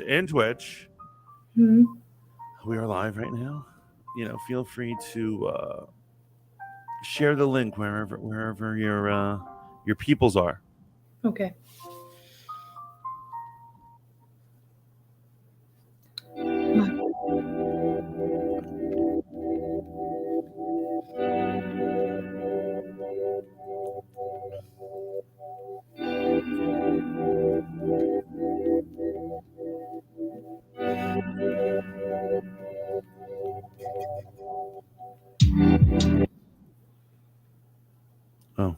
and Twitch. Hmm. We are live right now. Feel free to share the link wherever your peoples are. Okay. Oh.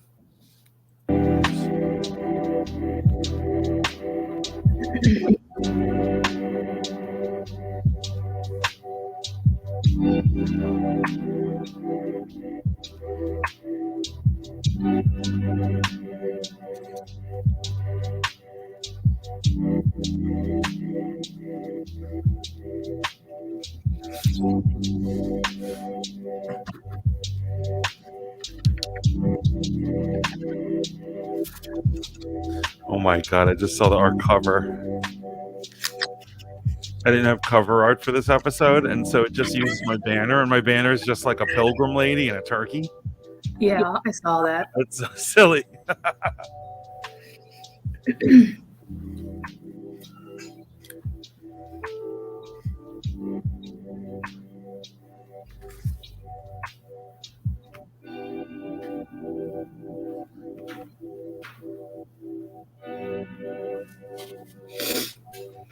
Oh my god, I just saw the art cover. I didn't have cover art for this episode, and so it just uses my banner, and my banner is just like a pilgrim lady and a turkey. Yeah, I saw that. It's so silly.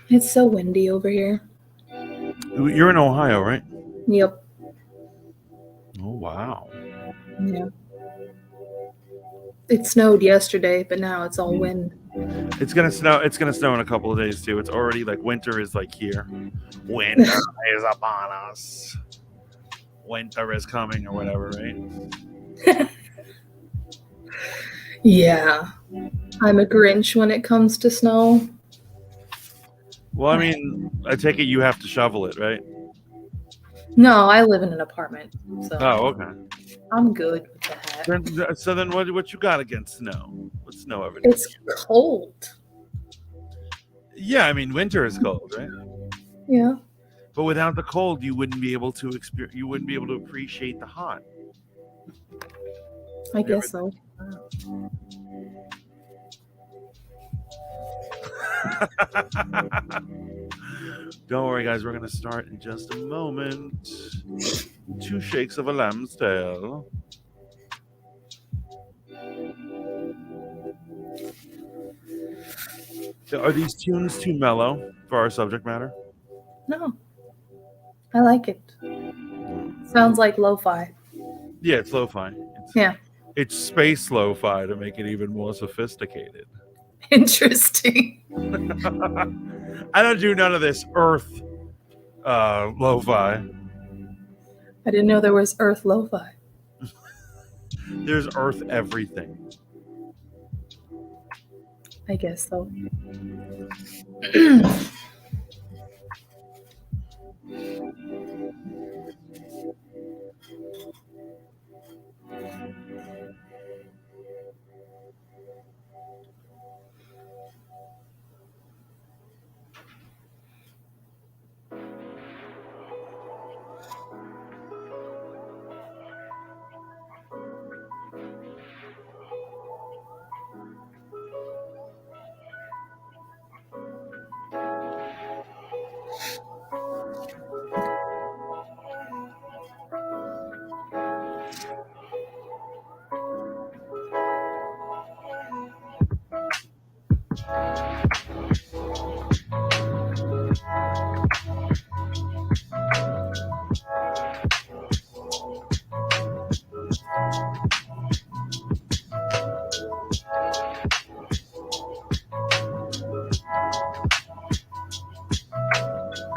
It's so windy over here. You're in Ohio, right? Yep. Oh wow. Yeah. It snowed yesterday, but now it's all wind. It's gonna snow. It's gonna snow in a couple of days too. It's already like winter is like here. Winter is upon us. Winter is coming, or whatever, right? Yeah. I'm a Grinch when it comes to snow. Well, I mean, I take it you have to shovel it, right? No, I live in an apartment, so Oh, okay. I'm good with that. So then, what you got against snow? What's snow ever do? It's cold. Yeah, I mean, winter is cold, right? Yeah. But without the cold, you wouldn't be able to You wouldn't be able to appreciate the hot. I guess so. Don't worry, guys. We're gonna start in just a moment. 2 shakes of a lamb's tail. Are these tunes too mellow for our subject matter? No. I like it. Sounds like lo-fi. Yeah, it's lo-fi. Yeah. It's space lo-fi to make it even more sophisticated. Interesting. I don't do none of this Earth lo-fi. I didn't know there was Earth lo-fi. There's Earth everything. I guess so.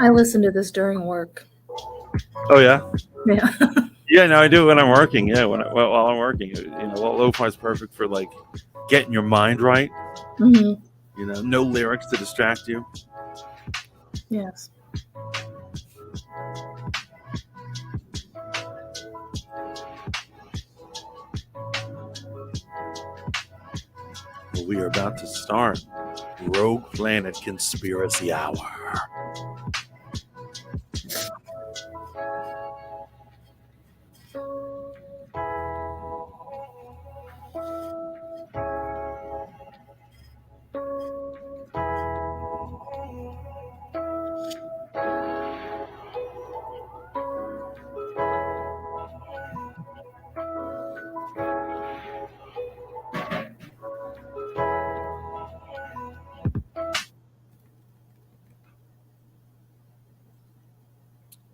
I listen to this during work. Oh yeah. Yeah. Yeah, no, I do when I'm working. Yeah, while I'm working, lo-fi is perfect for like getting your mind right. Mm-hmm. No lyrics to distract you. Yes. Well, we are about to start. Rogue Planet Conspiracy Hour.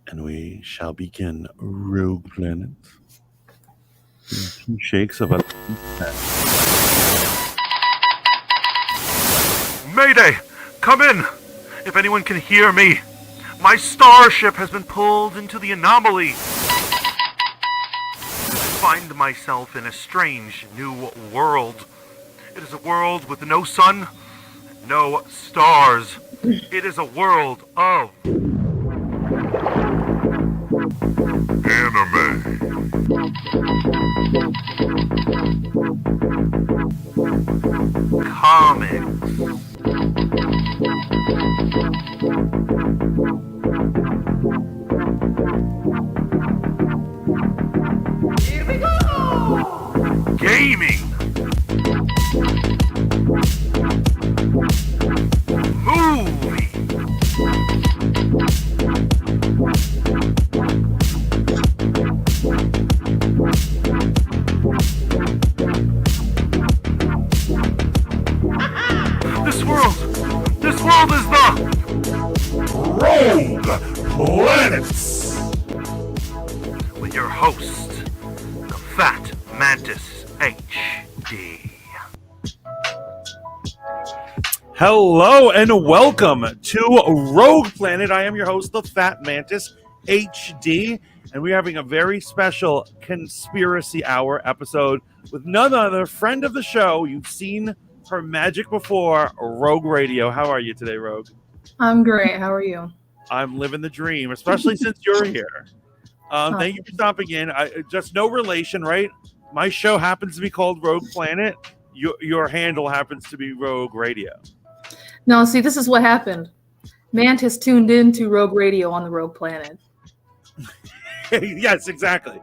And we shall begin Rogue Planet. 2 shakes of a... Mayday! Come in! If anyone can hear me, my starship has been pulled into the anomaly. I find myself in a strange new world. It is a world with no sun, no stars. It is a world of anime. Comics. Here we go! Gaming. Movie. This world is the Rogue Planets. With your host, the Fat Mantis HD. Hello and welcome to Rogue Planet. I am your host, the Fat Mantis HD, and we're having a very special Conspiracy Hour episode with none other friend of the show. You've seen her magic before, Rogue Radio. How are you today, Rogue? I'm great. How are you? I'm living the dream, especially since you're here. Thank you for stopping in. Just no relation, right? My show happens to be called Rogue Planet. Your handle happens to be Rogue Radio. No, see, this is what happened. Mantis tuned into Rogue Radio on the Rogue Planet. Yes, exactly.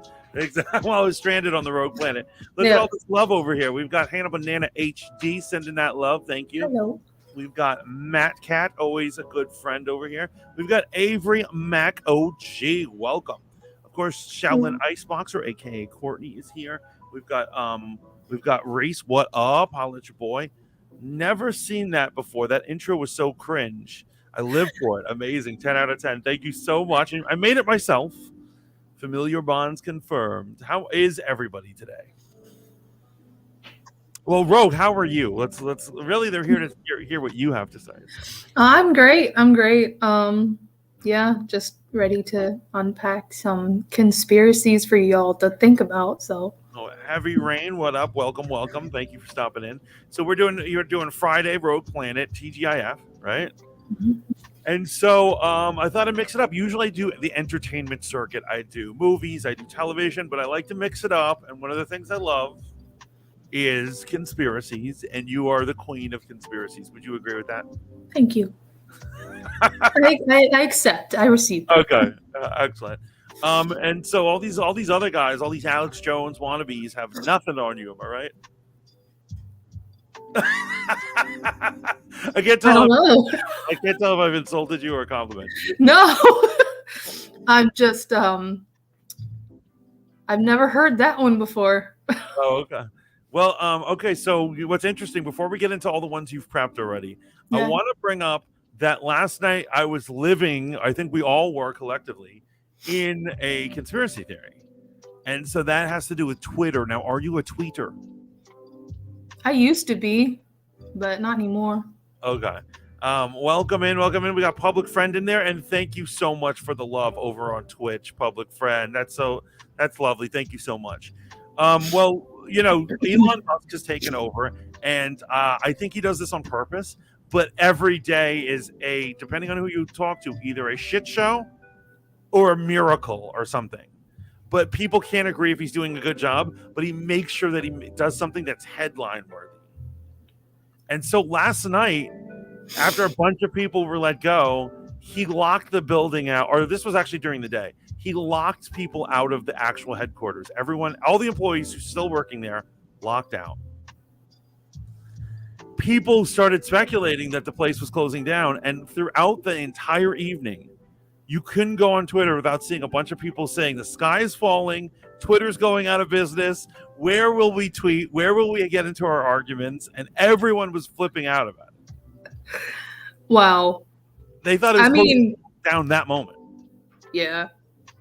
While I was stranded on the Rogue Planet. Look at all this love over here. We've got Hannah Banana HD sending that love. Thank you. Hello. We've got Matt Cat, always a good friend over here. We've got Avery Mac OG. Welcome. Of course, Shaolin Iceboxer, aka Courtney, is here. We've got Reese. What up? Holla at your boy. Never seen that before. That intro was so cringe. I live for it. Amazing. 10 out of 10. Thank you so much. I made it myself. Familiar bonds confirmed. How is everybody today? Well, Rogue, how are you? Let's really, they're here to hear what you have to say. I'm great. Yeah, just ready to unpack some conspiracies for y'all to think about. So, Heavy Rain, what up? Welcome. Thank you for stopping in. So you're doing Friday Rogue Planet TGIF, right? Mm-hmm. And so I thought I'd mix it up. Usually I do the entertainment circuit. I do movies, I do television, but I like to mix it up. And one of the things I love is conspiracies, and you are the queen of conspiracies. Would you agree with that? Thank you. I accept. I receive. Okay, excellent. And so all these other guys, all these Alex Jones wannabes have nothing on you. Am I right? I can't tell. I can't tell if I've insulted you or complimented you. No, I'm just I've never heard that one before. Oh, okay. Well, okay. So what's interesting, before we get into all the ones you've prepped already, I want to bring up that last night I was living, I think we all were collectively, in a conspiracy theory. And so that has to do with Twitter. Now, are you a tweeter? I used to be, but not anymore. Okay. Welcome in. We got Public Friend in there, and thank you so much for the love over on Twitch, Public Friend. That's lovely. Thank you so much. Well, Elon Musk has taken over, and I think he does this on purpose. But every day is depending on who you talk to, either a shit show or a miracle or something. But people can't agree if he's doing a good job, but he makes sure that he does something that's headline worthy. And so last night, After a bunch of people were let go, he locked the building out, or this was actually during the day. He locked people out of the actual headquarters. Everyone, all the employees who are still working there, locked out. People started speculating that the place was closing down, and throughout the entire evening, you couldn't go on Twitter without seeing a bunch of people saying the sky is falling, Twitter's going out of business, where will we tweet, where will we get into our arguments, and everyone was flipping out about it. Wow. They thought it was closing down that moment. Yeah.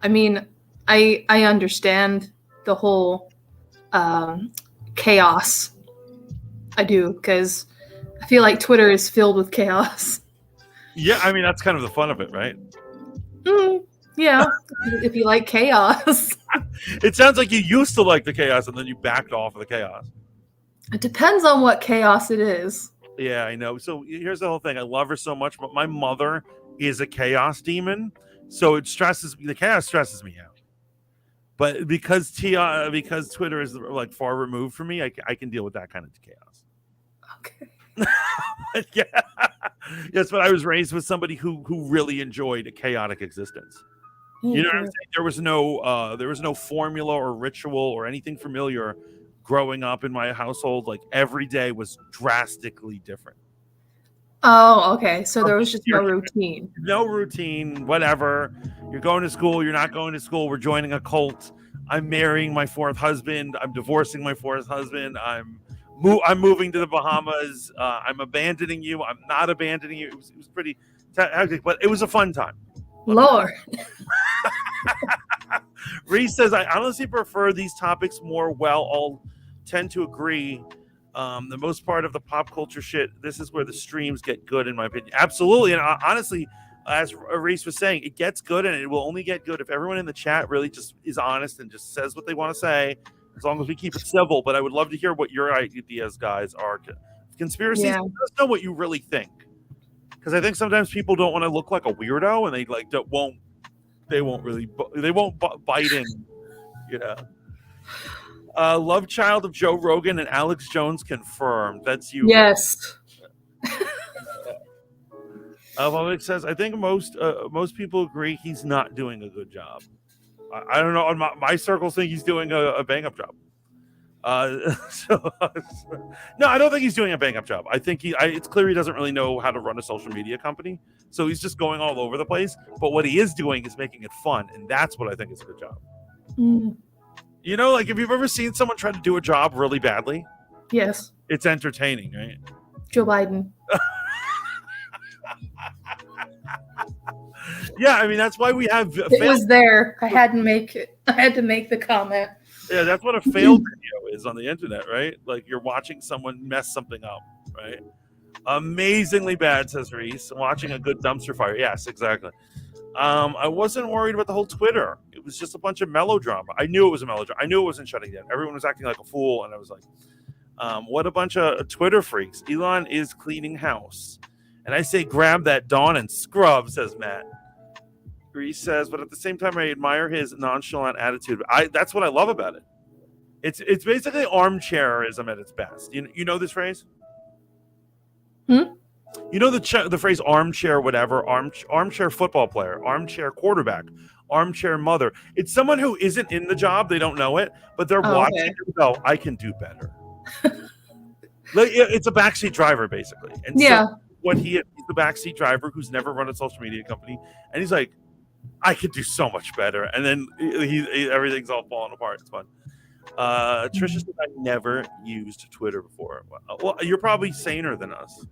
I mean, I understand the whole chaos. I do, because I feel like Twitter is filled with chaos. Yeah, I mean, that's kind of the fun of it, right? Yeah, if you like chaos. It sounds like you used to like the chaos and then you backed off of the chaos. It depends on what chaos it is. Yeah, I know. So here's the whole thing. I love her so much, but my mother is a chaos demon. So the chaos stresses me out. But because Twitter is like far removed from me, I can deal with that kind of chaos. Okay. Yeah. Yes, but I was raised with somebody who really enjoyed a chaotic existence. You know what I'm saying? There was no formula or ritual or anything familiar growing up in my household. Like every day was drastically different. Oh, okay. So there was just no routine. No routine, whatever. You're going to school, you're not going to school, we're joining a cult. I'm marrying my fourth husband. I'm divorcing my fourth husband. I'm moving to the Bahamas. I'm abandoning you. I'm not abandoning you. It was pretty hectic, but it was a fun time. Lord. Reese says, I honestly prefer these topics more. Well, all tend to agree. The most part of the pop culture shit, this is where the streams get good, in my opinion. Absolutely. And honestly, as Reese was saying, it gets good, and it will only get good if everyone in the chat really just is honest and just says what they want to say, as long as we keep it civil. But I would love to hear what your ideas, guys, are. Conspiracies, let us know what you really think. Because I think sometimes people don't want to look like a weirdo, and they won't bite in, you know. Love child of Joe Rogan and Alex Jones confirmed. That's you. Yes. Public says, I think most people agree he's not doing a good job. I don't know. My circles think he's doing a bang-up job. No, I don't think he's doing a bang-up job. I think it's clear he doesn't really know how to run a social media company. So he's just going all over the place. But what he is doing is making it fun. And that's what I think is a good job. Mm. You know, like if you've ever seen someone try to do a job really badly. Yes. It's entertaining, right? Joe Biden. Yeah, I mean, that's why we have... It was there. I had to make the comment. Yeah, that's what a failed video is on the internet, right? Like you're watching someone mess something up, right? Amazingly bad, says Reese. Watching a good dumpster fire. Yes, exactly. I wasn't worried about the whole Twitter. It was just a bunch of melodrama. I knew it was a melodrama. I knew it wasn't shutting down. Everyone was acting like a fool, and I was like, what a bunch of Twitter freaks. Elon is cleaning house. And I say grab that Dawn and scrub, says Matt. Reese says, but at the same time, I admire his nonchalant attitude. That's what I love about it. It's basically armchairism at its best. You know this phrase? Hmm? You know the phrase armchair whatever, armchair football player, armchair quarterback, armchair mother. It's someone who isn't in the job, they don't know it, but they're watching and go, I can do better. Like, it's a backseat driver, basically. And yeah. So he's the backseat driver who's never run a social media company, and he's like, I could do so much better. And then everything's all falling apart. It's fun. Trisha said, I never used Twitter before. Well, you're probably saner than us.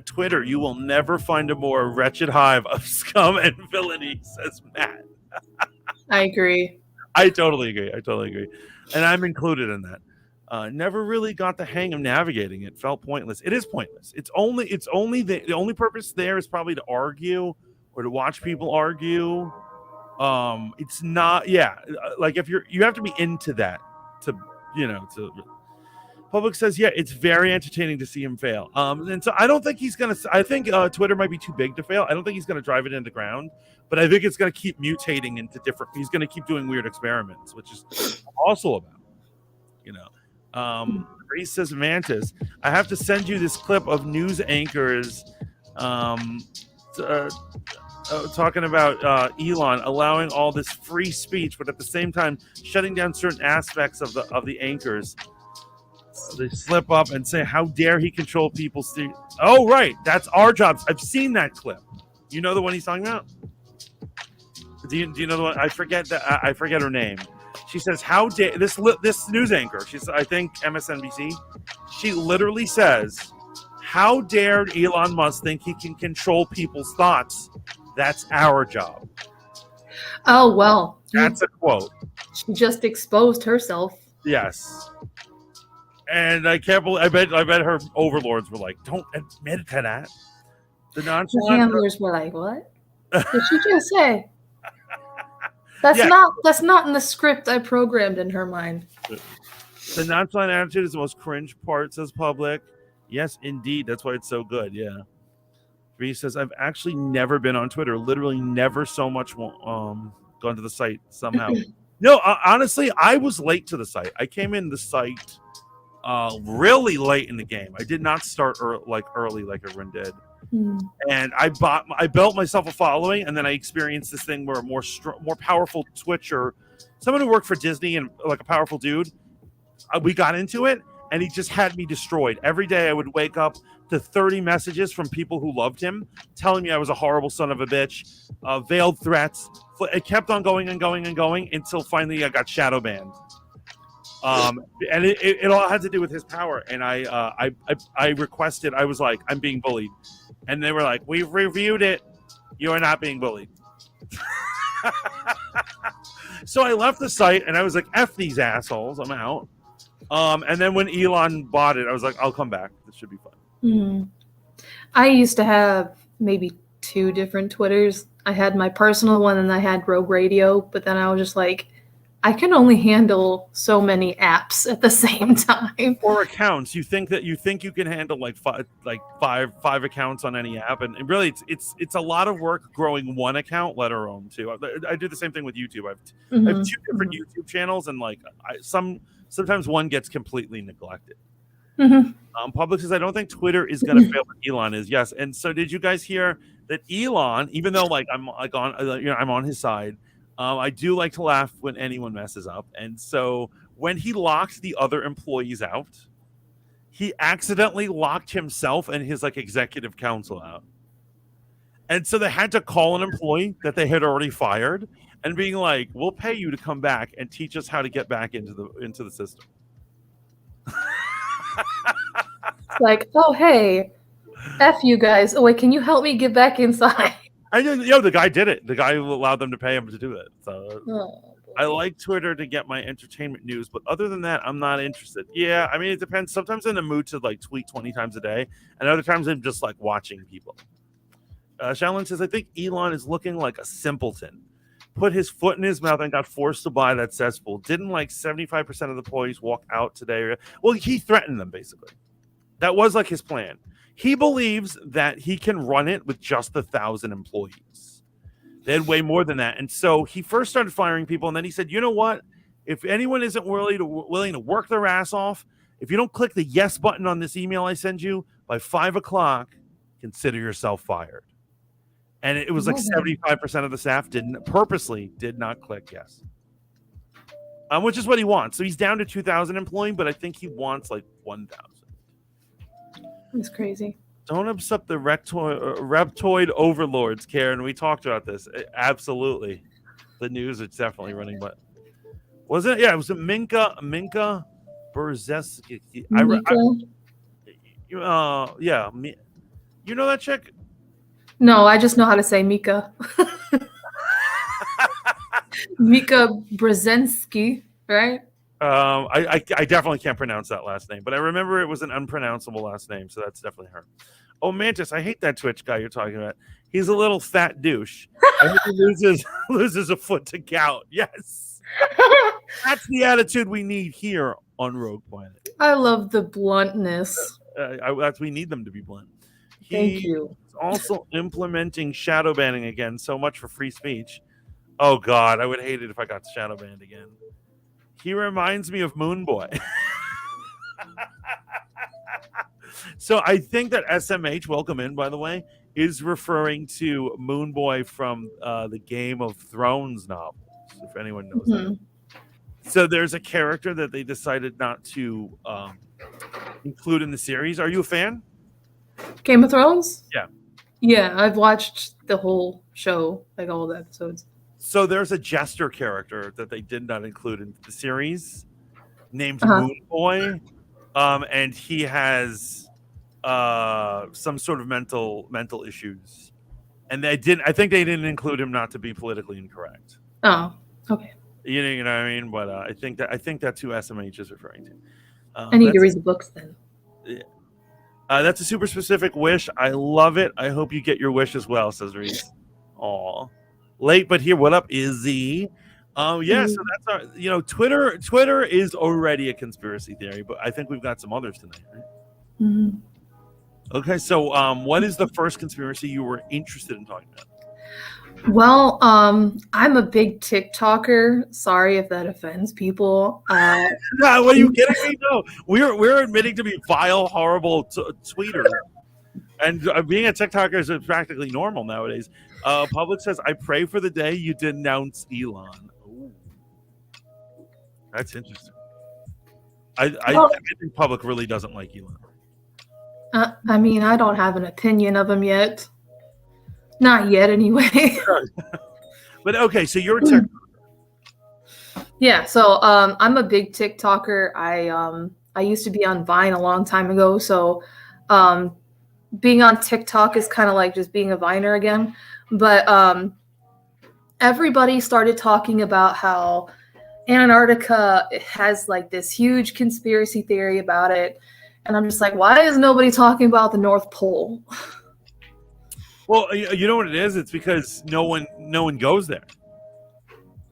Twitter, you will never find a more wretched hive of scum and villainy, says Matt. I agree. I totally agree. And I'm included in that. Never really got the hang of navigating it. Felt pointless. It is pointless. It's only the only purpose there is probably to argue or to watch people argue. It's not, like if you have to be into that to Public says, yeah, it's very entertaining to see him fail. And so I don't think I think Twitter might be too big to fail. I don't think he's going to drive it into the ground, but I think it's going to keep mutating into he's going to keep doing weird experiments, which is also about, Reese says, Mantis, I have to send you this clip of news anchors talking about Elon allowing all this free speech, but at the same time shutting down certain aspects of the anchors. They slip up and say, "How dare he control people's?" Oh, right, that's our jobs. I've seen that clip. You know the one he's talking about? Do you know the one? I forget her name. She says, "How dare this news anchor?" She's, I think, MSNBC. She literally says, "How dare Elon Musk think he can control people's thoughts? That's our job." Oh, well. That's a quote. She just exposed herself. Yes. And I can't believe, I bet her overlords were like, "Don't admit to that." The handlers were like, "What did she just say?" That's not in the script I programmed in her mind. The nonchalant attitude is the most cringe part, says Public. Yes, indeed. That's why it's so good. Yeah. Reese says, I've actually never been on Twitter. Literally never so much gone to the site somehow. No, honestly, I was late to the site. I came in the site really late in the game. I did not start early like everyone did. And I built myself a following, and then I experienced this thing where a more powerful Twitcher, someone who worked for Disney and like a powerful dude, we got into it, and he just had me destroyed. Every day I would wake up to 30 messages from people who loved him, telling me I was a horrible son of a bitch, veiled threats. It kept on going and going and going until finally I got shadow banned. And it all had to do with his power. And I requested, I was like, I'm being bullied. And they were like, we've reviewed it. You are not being bullied. So I left the site and I was like, F these assholes. I'm out. And then when Elon bought it, I was like, I'll come back. This should be fun. I used to have maybe 2 different Twitters. I had my personal one and I had Rogue Radio. But then I was just like, I can only handle so many apps at the same time. Or accounts. You think you can handle like five accounts on any app, and really it's a lot of work growing one account, let alone 2. I do the same thing with YouTube. I have 2 different YouTube channels, and like sometimes one gets completely neglected. Public says, I don't think Twitter is going to fail, but Elon is. Yes. And so did you guys hear that Elon, even though like I'm like on I'm on his side, I do like to laugh when anyone messes up. And so when he locked the other employees out, he accidentally locked himself and his like executive council out. And so they had to call an employee that they had already fired and being like, we'll pay you to come back and teach us how to get back into the system. Like, oh, hey, F you guys. Oh, wait, can you help me get back inside? The guy did it. The guy allowed them to pay him to do it. So I like Twitter to get my entertainment news, but other than that, I'm not interested. Yeah, I mean, it depends. Sometimes I'm in the mood to like tweet 20 times a day, and other times I'm just like watching people. Shaolin says, I think Elon is looking like a simpleton. Put his foot in his mouth and got forced to buy that cesspool. Didn't like 75% of the employees walk out today? Well, he threatened them, basically. That was like his plan. He believes that he can run it with just 1,000 employees. They had way more than that. And so he first started firing people, and then he said, you know what? If anyone isn't willing to work their ass off, if you don't click the yes button on this email I send you by 5 o'clock, consider yourself fired. And it was like 75% of the staff did not click yes. Which is what he wants. So he's down to 2,000 employing, but I think he wants like 1,000. That's crazy. Don't upset the reptoid overlords, Karen. We talked about this. Absolutely. The news is definitely running, but was it? Yeah, it was a Minka Brzezinski. Yeah. You know that chick? No, I just know how to say Mika. Mika Brzezinski, right? I definitely can't pronounce that last name, but I remember it was an unpronounceable last name, so that's definitely her. Oh, Mantis, I hate that Twitch guy you're talking about. He's a little fat douche. I hope he loses a foot to gout. Yes. That's the attitude we need here on Rogue Planet. I love the bluntness. We need them to be blunt. Thank you. Also implementing shadow banning again. So much for free speech. Oh, God, I would hate it if I got shadow banned again. He reminds me of Moon Boy. So I think that SMH, welcome in, by the way, is referring to Moon Boy from the Game of Thrones novels, if anyone knows that. So there's a character that they decided not to include in the series. Are you a fan? Game of Thrones? Yeah. Yeah, I've watched the whole show, like all the episodes. So there's a jester character that they did not include in the series named Moon Boy, and he has some sort of mental issues, and I think they didn't include him not to be politically incorrect. Oh, okay. You know what I mean? But I think that's who SMH is referring to. I need to read the books then. Yeah. That's a super specific wish. I love it. I hope you get your wish as well, says Reese. Aw. Late but here. What up, Izzy? So that's our, Twitter is already a conspiracy theory, but I think we've got some others tonight, right? Mm-hmm. Okay, so what is the first conspiracy you were interested in talking about? Well, I'm a big TikToker. Sorry if that offends people. No, what are you kidding me? No, we're admitting to be vile, horrible tweeters, and being a TikToker is practically normal nowadays. Public says, "I pray for the day you denounce Elon." Ooh. That's interesting. I think Public really doesn't like Elon. I mean, I don't have an opinion of him yet. Not yet, anyway. But okay, so you're a TikToker. Yeah, so I'm a big TikToker. I used to be on Vine a long time ago, so being on TikTok is kind of like just being a Viner again. But everybody started talking about how Antarctica has like this huge conspiracy theory about it, and I'm just like, why is nobody talking about the North Pole? Well, you know what it is? It's because no one goes there.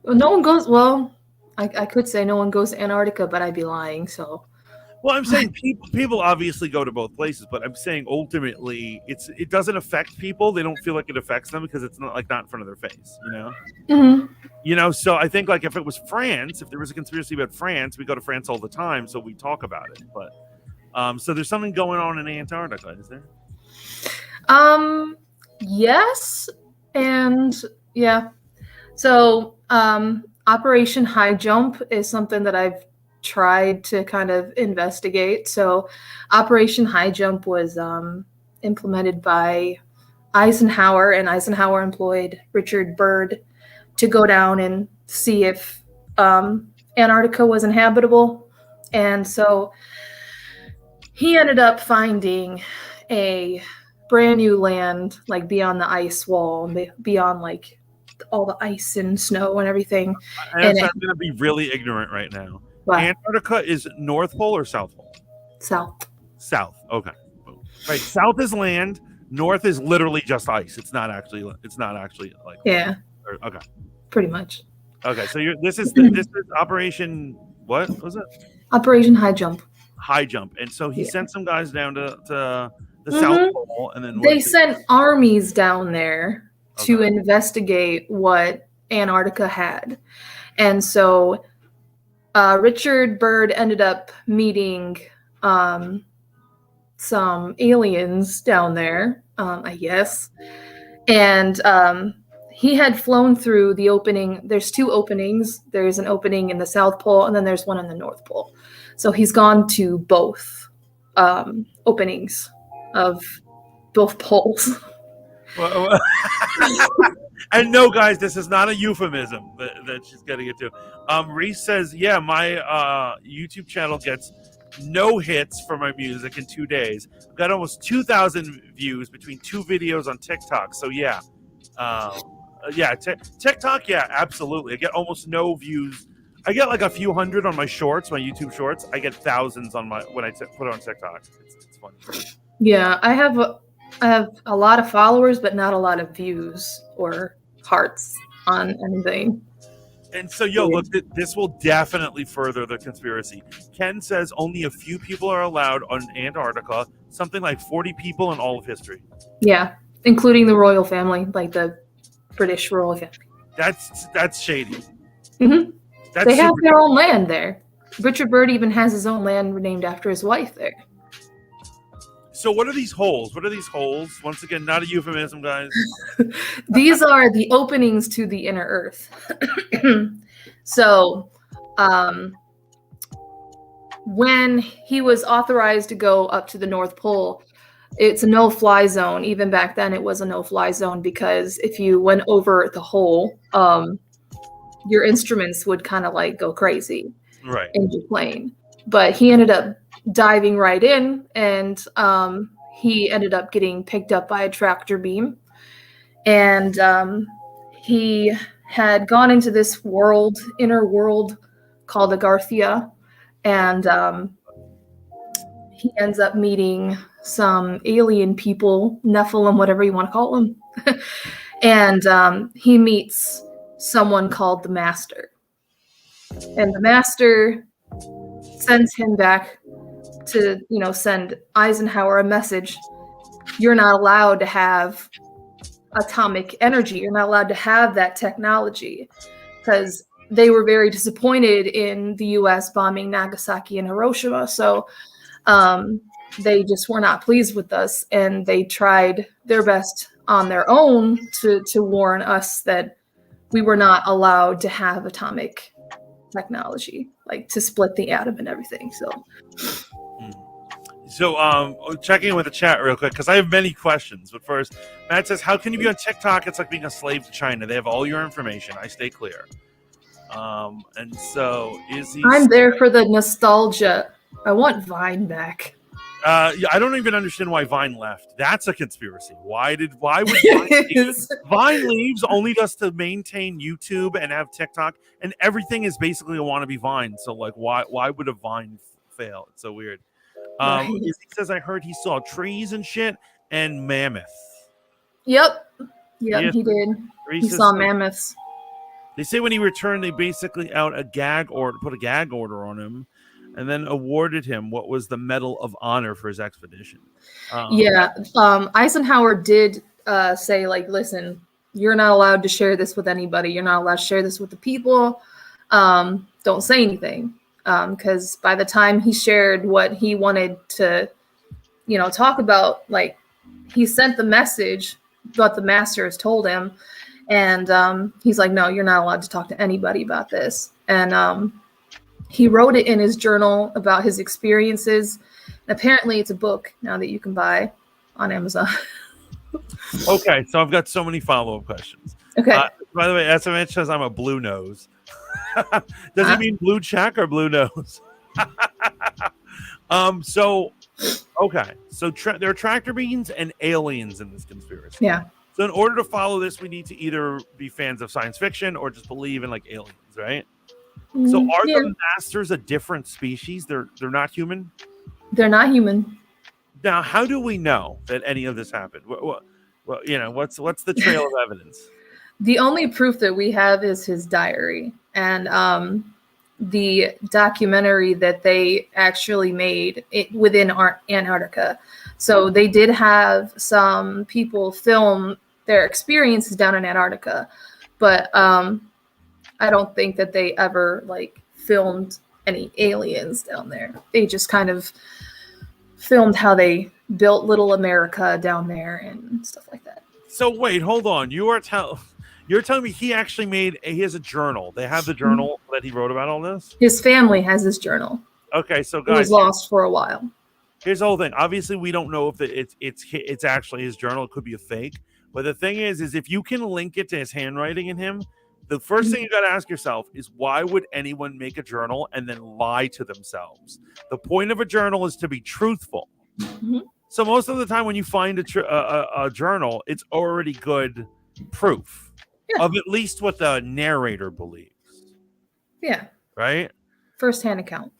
Well, no one goes. Well, I could say no one goes to Antarctica, but I'd be lying. So, well, I'm saying people obviously go to both places, but I'm saying ultimately it doesn't affect people. They don't feel like it affects them because it's not in front of their face, you know. Mm-hmm. So I think like if it was France, if there was a conspiracy about France, we go to France all the time, so we talk about it. But so there's something going on in Antarctica, is there? Yes, and yeah. So, Operation High Jump is something that I've tried to kind of investigate. So, Operation High Jump was implemented by Eisenhower, and Eisenhower employed Richard Byrd to go down and see if Antarctica was inhabitable. And so he ended up finding a brand new land, like beyond the ice wall, beyond like all the ice and snow and everything. I'm going to be really ignorant right now. What? Antarctica is North Pole or South Pole? South. Okay. Right. South is land. North is literally just ice. It's not actually like. Yeah. Okay. Pretty much. Okay. So this is Operation. What was it? Operation High Jump. High Jump, and so he sent some guys down to the South Pole, and then they sent armies down there to investigate what Antarctica had. And so Richard Byrd ended up meeting some aliens down there, I guess. And he had flown through the opening. There's two openings. There's an opening in the South Pole, and then there's one in the North Pole. So he's gone to both openings of both poles. Well, and no, guys, this is not a euphemism that she's getting into. Reese says, yeah, my YouTube channel gets no hits for my music in 2 days. I've got almost 2,000 views between two videos on TikTok. So yeah, TikTok, yeah, absolutely. I get almost no views. I get like a few hundred on my shorts, my YouTube shorts. I get thousands on when I put it on TikTok. It's funny. Yeah, I have a lot of followers, but not a lot of views or hearts on anything. And so, look, this will definitely further the conspiracy. Ken says only a few people are allowed on Antarctica, something like 40 people in all of history. Yeah, including the royal family, like the British royal family. That's shady. Mm-hmm. They have their own land there. Richard Byrd even has his own land named after his wife there. So what are these holes? What are these holes? Once again, not a euphemism, guys. These are the openings to the inner Earth. So, when he was authorized to go up to the North Pole, it's a no-fly zone. Even back then, it was a no-fly zone because if you went over the hole, your instruments would kind of like go crazy Right. in your plane. But he ended up diving right in, and he ended up getting picked up by a tractor beam. And he had gone into this world, inner world called Agarthia, and he ends up meeting some alien people, Nephilim, whatever you want to call them. And he meets someone called the Master. And the Master sends him back to, send Eisenhower a message. You're not allowed to have atomic energy. You're not allowed to have that technology, because they were very disappointed in the U.S. bombing Nagasaki and Hiroshima. So they just were not pleased with us, and they tried their best on their own to warn us that we were not allowed to have atomic technology, like to split the atom and everything. So checking in with the chat real quick, because I have many questions. But first, Matt says, how can you be on TikTok? It's like being a slave to China. They have all your information. I stay clear. And so Izzy, I'm there for the nostalgia. I want Vine back. Yeah, I don't even understand why Vine left. That's a conspiracy. Why would Vine leave? Vine leaves only just to maintain YouTube and have TikTok, and everything is basically a wannabe Vine. So like, why would a Vine fail? It's so weird. Right. He says, I heard he saw trees and shit and mammoth. Yep, he did. He saw mammoths. They say when he returned, they basically put a gag order on him, and then awarded him what was the Medal of Honor for his expedition. Eisenhower did say, like, listen, you're not allowed to share this with anybody. You're not allowed to share this with the people. Don't say anything. Because by the time he shared what he wanted to, talk about, like, he sent the message, what the Master has told him. And he's like, no, you're not allowed to talk to anybody about this. And he wrote it in his journal about his experiences. And apparently it's a book now that you can buy on Amazon. Okay, so I've got so many follow-up questions. Okay. By the way, SMH says I'm a blue nose. Does he mean blue check or blue nose? So there are tractor beams and aliens in this conspiracy. Yeah. So in order to follow this, we need to either be fans of science fiction or just believe in like aliens, right? So are the Masters a different species? They're not human? They're not human. Now, how do we know that any of this happened? Well, what's the trail of evidence? The only proof that we have is his diary and the documentary that they actually made within Antarctica. So they did have some people film their experiences down in Antarctica, but I don't think that they ever like filmed any aliens down there. They just kind of filmed how they built Little America down there and stuff like that. So wait, hold on. You're telling me he actually he has a journal. They have the journal that he wrote about all this? His family has this journal. Okay, so guys, it was lost for a while. Here's the whole thing. Obviously, we don't know if it's actually his journal. It could be a fake. But the thing is if you can link it to his handwriting in him, the first thing you got to ask yourself is why would anyone make a journal and then lie to themselves? The point of a journal is to be truthful. Mm-hmm. So most of the time when you find a journal, it's already good proof of at least what the narrator believes. Yeah. Right? First-hand account.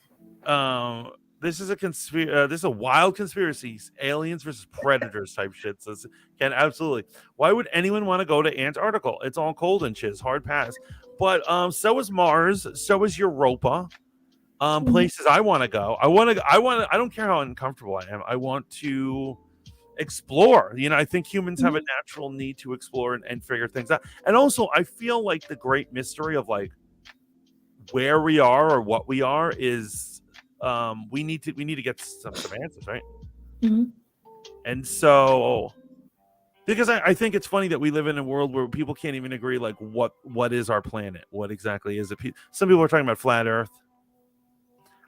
This is a wild conspiracy. Aliens versus predators type shit. So absolutely. Why would anyone want to go to Antarctica? It's all cold and shit. It's hard pass. But so is Mars. So is Europa. Places I want to go. I don't care how uncomfortable I am. I want to explore. I think humans have a natural need to explore and figure things out. And also, I feel like the great mystery of like where we are or what we are is we need to get some answers, right? Mhm. And so because I think it's funny that we live in a world where people can't even agree like what is our planet, what exactly is it. Some people are talking about flat earth.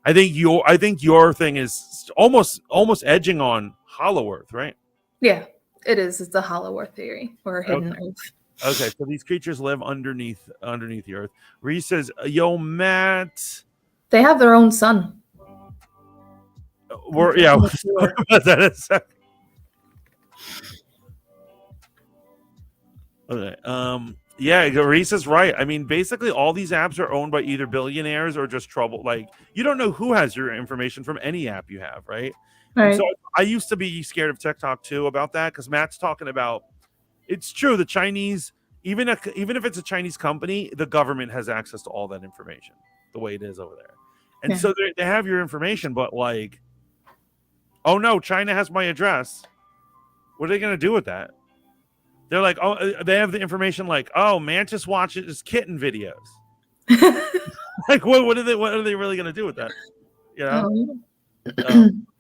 I think your thing is almost edging on hollow earth, right? Yeah, it is. It's a hollow earth theory or a hidden Okay. earth. Okay, so these creatures live underneath the earth. Reese says, "Yo, Matt, They have their own sun. we're If you're yeah, not we'll talk sure. about that in a second." Okay. Yeah, Reese is right. I mean, basically, all these apps are owned by either billionaires or just trouble. Like, you don't know who has your information from any app you have, right? And so Right. I used to be scared of TikTok too about that because Matt's talking about. It's true. The Chinese, even if it's a Chinese company, the government has access to all that information. The way it is over there, and Yeah. so they have your information. But like, oh no, China has my address. What are they going to do with that? They're like, oh, they have the information like, oh, Mantis watches kitten videos. Like, what are they really going to do with that? You know?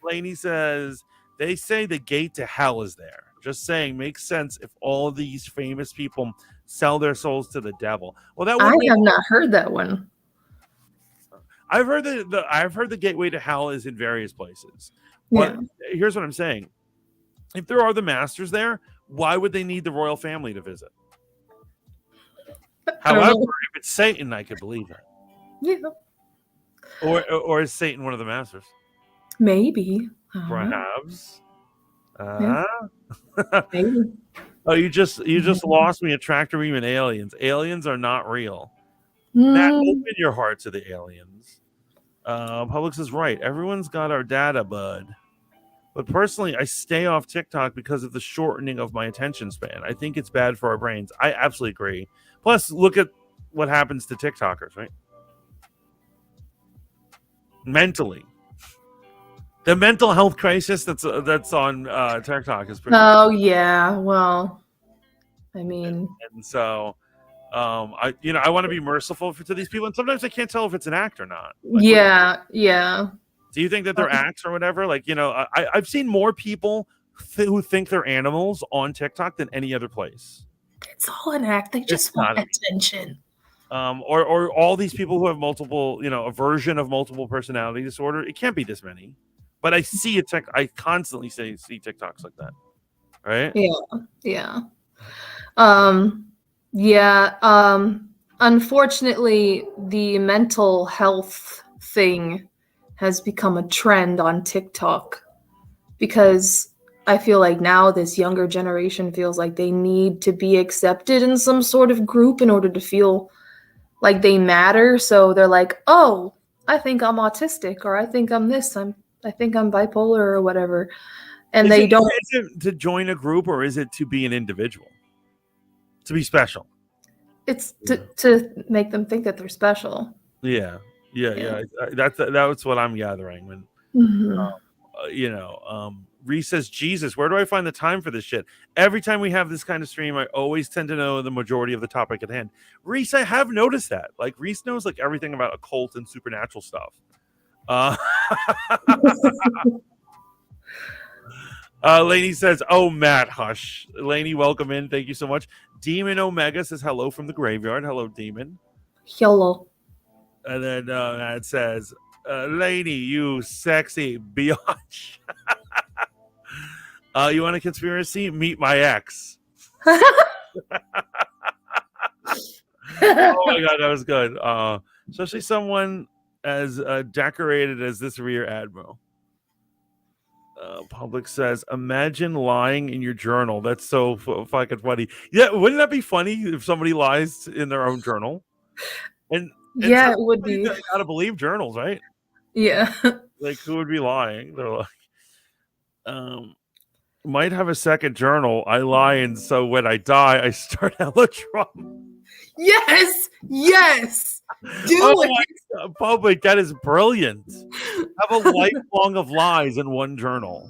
Laney says, they say the gate to hell is there. Just saying, makes sense if all these famous people sell their souls to the devil. Well, that I would have not heard that one. I've heard I've heard the gateway to hell is in various places. But Yeah. here's what I'm saying. If there are the masters there, why would they need the royal family to visit? I don't However, know. if it's Satan, I could believe that. Yeah. Or is Satan one of the masters? Maybe. Perhaps. Yeah. Maybe. Oh, you just lost me at Tractor Beam and aliens. Aliens are not real. Matt, Mm, open your heart to the aliens. Publix is right. Everyone's got our data, bud. But personally, I stay off TikTok because of the shortening of my attention span. I think it's bad for our brains. I absolutely agree. Plus, look at what happens to TikTokers, right? Mentally. The mental health crisis that's on TikTok is pretty. oh yeah. Well, I mean, And so I want to be merciful to these people, and sometimes I can't tell if it's an act or not. Like, yeah, yeah. do you think that they're acts or whatever? Like, I've seen more people who think they're animals on TikTok than any other place. It's all an act. They just want attention. Or all these people who have multiple, a version of multiple personality disorder. It can't be this many, but I see I constantly see TikToks like that, right? Yeah. Unfortunately, the mental health thing has become a trend on TikTok because I feel like now this younger generation feels like they need to be accepted in some sort of group in order to feel like they matter. So they're like, oh, I think I'm autistic, or I think I'm this, I think I'm bipolar or whatever. And Is they don't. Is it to join a group, or is it to be an individual? To be special? It's to make them think that they're special. Yeah. That's what I'm gathering. When Reese says, Jesus, where do I find the time for this shit? Every time we have this kind of stream, I always tend to know the majority of the topic at hand. Reese, I have noticed that. Like, Reese knows like everything about occult and supernatural stuff. Lainey says, oh, Matt, hush. Lainey, welcome in. Thank you so much. Demon Omega says hello from the graveyard. Hello, Demon. Hello. And then Matt says, Lainey, you sexy biatch. You want a conspiracy? Meet my ex. Oh my God, that was good. Especially someone as decorated as this rear admiral. Public says, imagine lying in your journal. That's so fucking funny. Yeah, wouldn't that be funny if somebody lies in their own journal? And yeah, it would be. You gotta believe journals, right? Yeah. Like, who would be lying? They're like, might have a second journal. I lie, and so when I die, I start hella trouble. Yes. Do it. Public, that is brilliant. Have a lifelong of lies in one journal,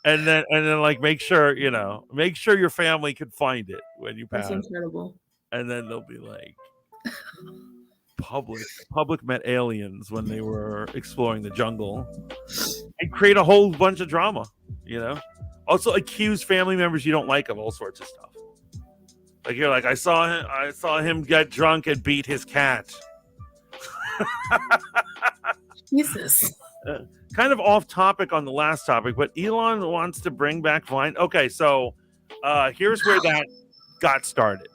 and then like make sure your family can find it when you pass. That's incredible. And then they'll be like, public met aliens when they were exploring the jungle and create a whole bunch of drama, Also accuse family members you don't like of all sorts of stuff. Like you're like, I saw him get drunk and beat his cat. Jesus. Kind of off topic on the last topic, but Elon wants to bring back Vine. Okay, so here's where that got started.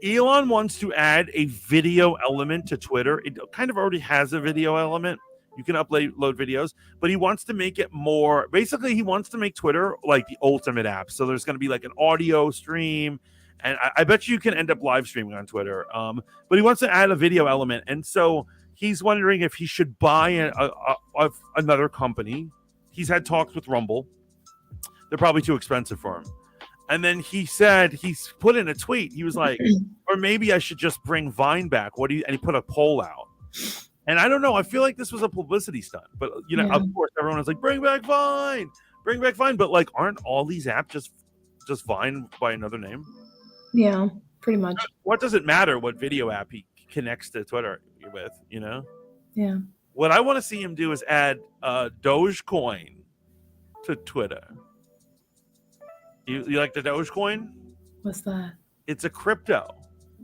Elon wants to add a video element to Twitter. It kind of already has a video element. You can upload videos, but he wants to make it more. Basically, he wants to make Twitter like the ultimate app. So there's going to be like an audio stream, and I bet you can end up live streaming on Twitter. But he wants to add a video element, and so he's wondering if he should buy another company. He's had talks with Rumble. They're probably too expensive for him. And then he's put in a tweet. He was like, or maybe I should just bring Vine back. And he put a poll out. And I don't know. I feel like this was a publicity stunt. But, of course, everyone was like, bring back Vine. Bring back Vine. But, like, aren't all these apps just Vine by another name? Yeah, pretty much. What does it matter what video app he connects to Twitter with, Yeah. What I want to see him do is add Dogecoin to Twitter. You like the Dogecoin? What's that? It's a crypto.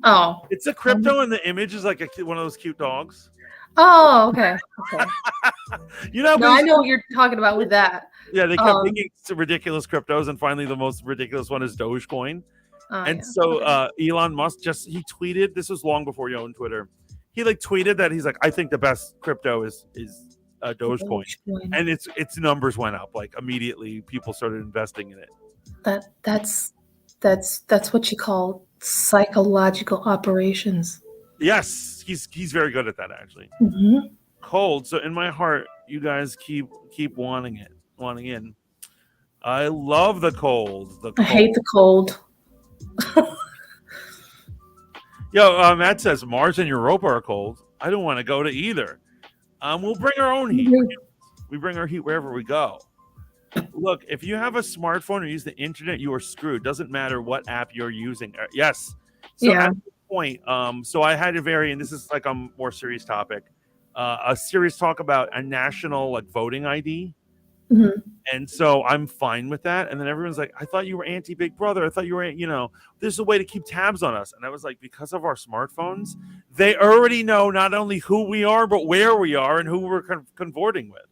Oh. It's a crypto, and the image is like one of those cute dogs. Oh, okay. No, I know what you're talking about with that. Yeah, they kept making ridiculous cryptos, and finally the most ridiculous one is Dogecoin. Elon Musk he tweeted, this was long before he owned Twitter. He tweeted that he's like, I think the best crypto is Dogecoin. And its numbers went up immediately. People started investing in it. That's what you call psychological operations. Yes, he's very good at that actually. Mm-hmm. Cold. So in my heart, you guys keep wanting in. I love the cold. I hate the cold. Yo, Matt says Mars and Europa are cold. I don't want to go to either. We'll bring our own heat. We bring our heat wherever we go. Look, if you have a smartphone or use the internet, you are screwed. Doesn't matter what app you're using. Yes. So at this point, so I had to vary, and this is a more serious topic. A serious talk about a national voting ID. Mm-hmm. And so I'm fine with that. And then everyone's like, I thought you were anti-Big Brother. I thought you were, there's a way to keep tabs on us. And I was like, because of our smartphones, they already know not only who we are, but where we are and who we're convorting with.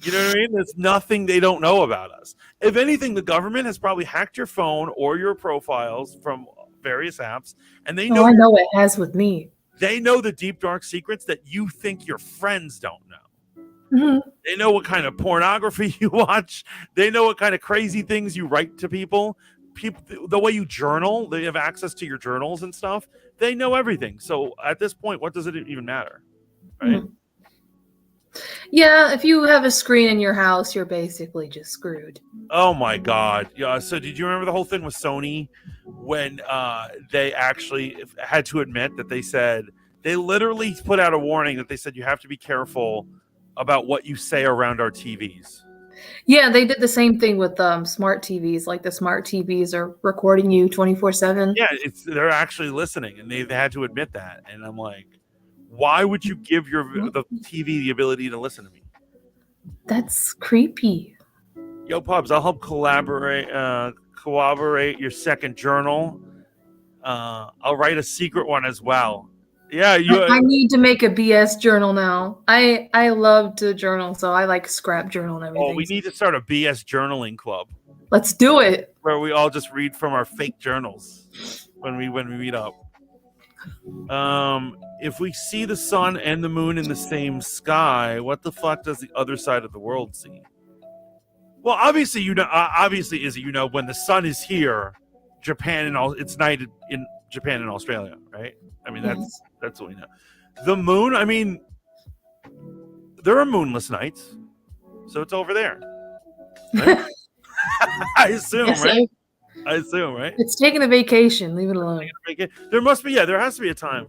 You know what I mean? There's nothing they don't know about us. If anything, the government has probably hacked your phone or your profiles from various apps. And they know. I know it has with me. They know the deep, dark secrets that you think your friends don't know. Mm-hmm. They know what kind of pornography you watch. They know what kind of crazy things you write to people. The way you journal, they have access to your journals and stuff. They know everything. So at this point, what does it even matter? Right? Mm-hmm. Yeah, if you have a screen in your house, you're basically just screwed. Oh my God. Yeah. So did you remember the whole thing with Sony when they actually had to admit that they literally put out a warning that they said you have to be careful about what you say around our TVs. Yeah, they did the same thing with smart TVs. The smart TVs are recording you 24/7. Yeah, they're actually listening, and they've had to admit that. And I'm like, why would you give the TV the ability to listen to me? That's creepy. Yo, Pubs, I'll help corroborate your second journal. I'll write a secret one as well. Yeah, I need to make a BS journal now. I love to journal, so I scrap journal and everything. Oh, we need to start a BS journaling club. Let's do it. Where we all just read from our fake journals when we meet up. If we see the sun and the moon in the same sky, what the fuck does the other side of the world see? Well, obviously, Izzy, when the sun is here, Japan and all, it's night in Japan and Australia, right? I mean, that's what we know. The moon, I mean, there are moonless nights, so it's over there. Right? I assume, yes, right? I assume, right? It's taking a vacation. Leave it alone. There must be, there has to be a time.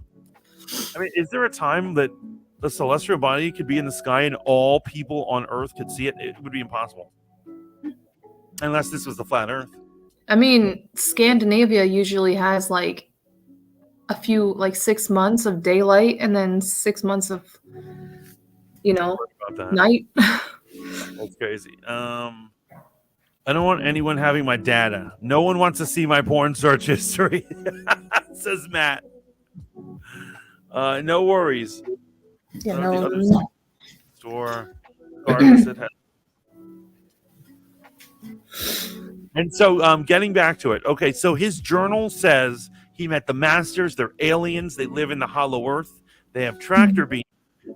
I mean, is there a time that the celestial body could be in the sky and all people on Earth could see it? It would be impossible. Unless this was the flat Earth. I mean, Scandinavia usually has a few, like 6 months of daylight and then 6 months of, About that. night. That's crazy. I don't want anyone having my data. No one wants to see my porn search history, says Matt. No worries. Yeah, The other no. store, regardless, it has. And so, getting back to it. Okay, so his journal says he met the Masters. They're aliens. They live in the Hollow Earth. They have tractor beams.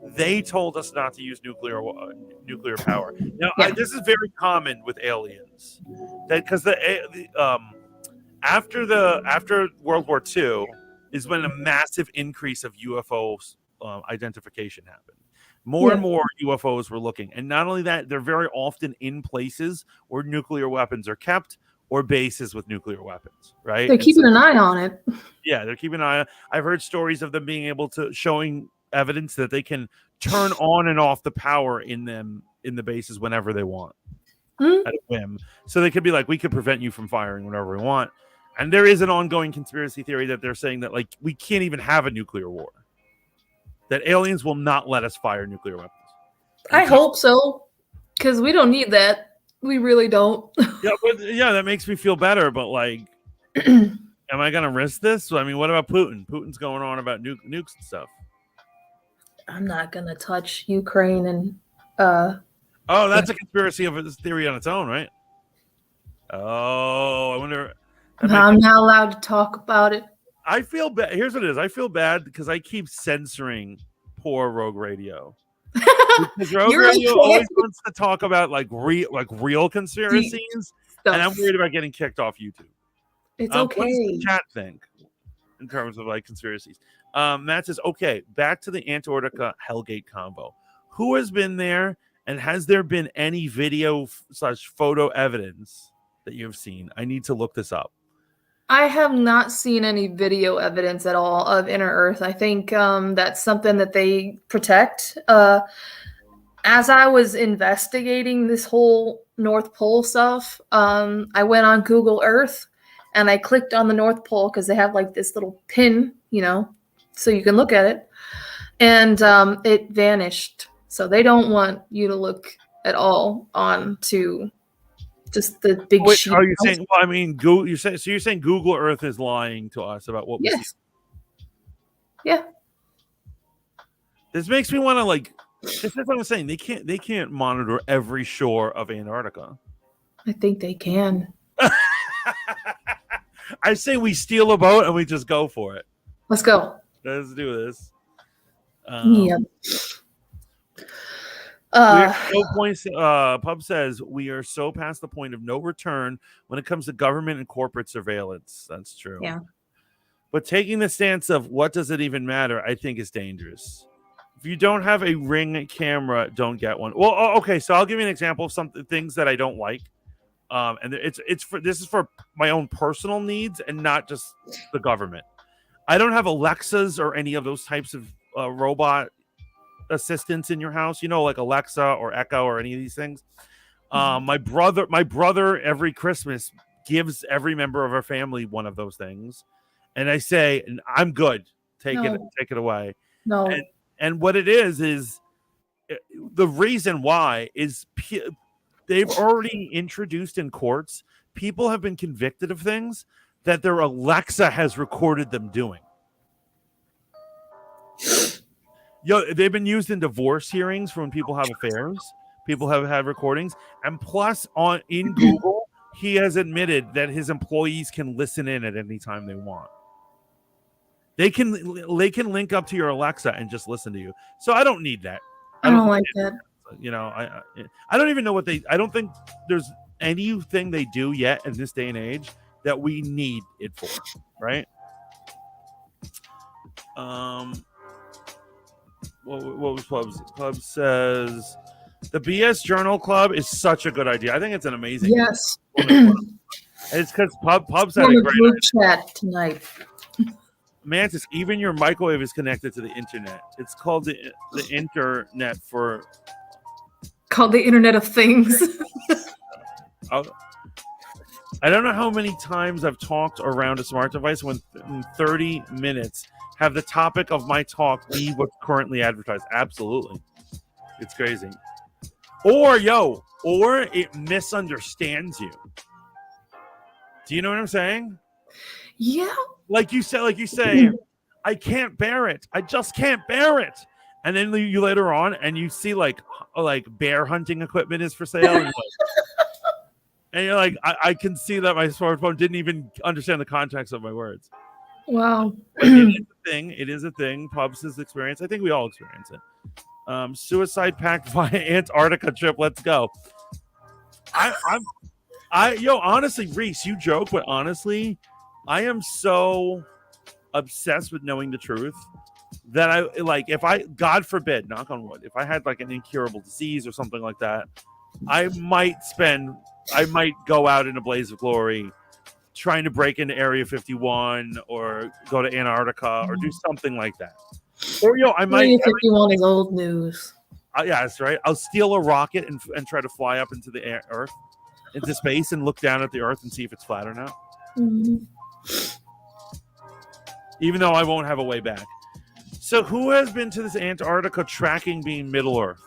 They told us not to use nuclear power. Now, Yeah. this is very common with aliens, that because after World War II is when a massive increase of UFO identification happened. More and more UFOs were looking, and not only that, they're very often in places where nuclear weapons are kept or bases with nuclear weapons. Right? They're keeping an eye on it. Yeah, they're keeping an eye. I've heard stories of them being able to showing evidence that they can turn on and off the power in the bases whenever they want at a whim. So they could be like, we could prevent you from firing whenever we want. And there is an ongoing conspiracy theory that they're saying that like we can't even have a nuclear war. That aliens will not let us fire nuclear weapons. I hope so, because we don't need that. We really don't. Yeah, that makes me feel better. But like, am I gonna risk this? I mean, what about Putin? Putin's going on about nukes and stuff. I'm not gonna touch Ukraine and. Oh, that's a conspiracy of a theory on its own, right? Oh, I wonder. I'm not allowed to talk about it. I feel bad. Here's what it is. I feel bad because I keep censoring poor Rogue Radio. Because Rogue Radio always wants to talk about like real conspiracies, and I'm worried about getting kicked off YouTube. It's okay. What does the chat think in terms of like conspiracies? Matt says, okay, back to the Antarctica Hellgate convo. Who has been there, and has there been any video / photo evidence that you've seen? I need to look this up. I have not seen any video evidence at all of Inner Earth. I think that's something that they protect. As I was investigating this whole North Pole stuff, I went on Google Earth and I clicked on the North Pole because they have like this little pin, so you can look at it. And it vanished. So they don't want you to look at all onto just the big sheet. Are you saying? Well, I mean, Google. You're saying Google Earth is lying to us about what we see? Yeah. This makes me want to like. This is what I'm saying. They can't monitor every shore of Antarctica. I think they can. I say we steal a boat and we just go for it. Let's go. Let's do this. Yeah. Pub says we are so past the point of no return when it comes to government and corporate surveillance. That's true. Yeah. But taking the stance of what does it even matter, I think is dangerous. If you don't have a Ring camera, don't get one. Well, okay. So I'll give you an example of some things that I don't like. And this is for my own personal needs and not just the government. I don't have Alexas or any of those types of robot assistants in your house, like Alexa or Echo or any of these things. My brother every Christmas gives every member of our family one of those things, and I say, I'm good. Take it away. No. And what it is the reason why is they've already introduced in courts, people have been convicted of things that their Alexa has recorded them doing. They've been used in divorce hearings for when people have affairs. People have had recordings, and plus in Google, he has admitted that his employees can listen in at any time they want. They can link up to your Alexa and just listen to you. So I don't need that. I don't like that. I don't even know what I don't think there's anything they do yet in this day and age that we need it for, right? What was Pubs? Pubs says the BS Journal Club is such a good idea. I think it's an amazing. Yes. It's because Pubs had a great group chat tonight. Mantis, even your microwave is connected to the internet. It's called the internet called the Internet of Things. I don't know how many times I've talked around a smart device when in 30 minutes have the topic of my talk be what's currently advertised. Absolutely. It's crazy. Or it misunderstands you. Do you know what I'm saying? Yeah. Like you say, I can't bear it. I just can't bear it. And then you later on and you see like bear hunting equipment is for sale. And you're like, I can see that my smartphone didn't even understand the context of my words. Wow. But it is a thing. It is a thing. Publicists experience. I think we all experience it. Suicide pact via Antarctica trip. Let's go. Honestly, Reese, you joke, but honestly, I am so obsessed with knowing the truth that if I, God forbid, knock on wood, if I had like an incurable disease or something like that, I might go out in a blaze of glory trying to break into Area 51 or go to Antarctica or do something like that. Or, I might. Area 51 is old news. Yeah, that's right. I'll steal a rocket and try to fly up into the Earth, into space, and look down at the Earth and see if it's flat or not. Mm-hmm. Even though I won't have a way back. So who has been to this Antarctica tracking being Middle Earth?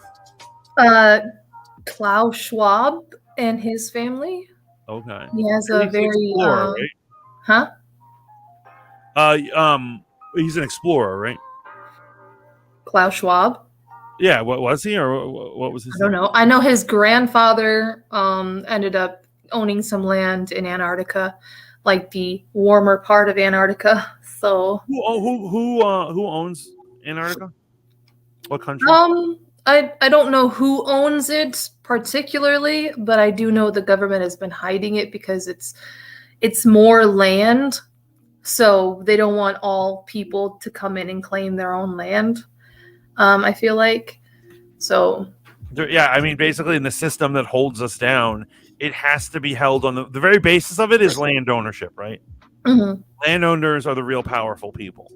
Klaus Schwab and his family. Okay. He has a very explorer, right? He's an explorer, right? Klaus Schwab. Yeah, what was he, or what was his I don't know. I know his grandfather ended up owning some land in Antarctica, like the warmer part of Antarctica. So who owns Antarctica? What country? I don't know who owns it particularly, but I do know the government has been hiding it because it's more land, so they don't want all people to come in and claim their own land. I feel like so. Yeah, I mean, basically, in the system that holds us down, it has to be held on the very basis of it is land ownership, right? Mm-hmm. Landowners are the real powerful people.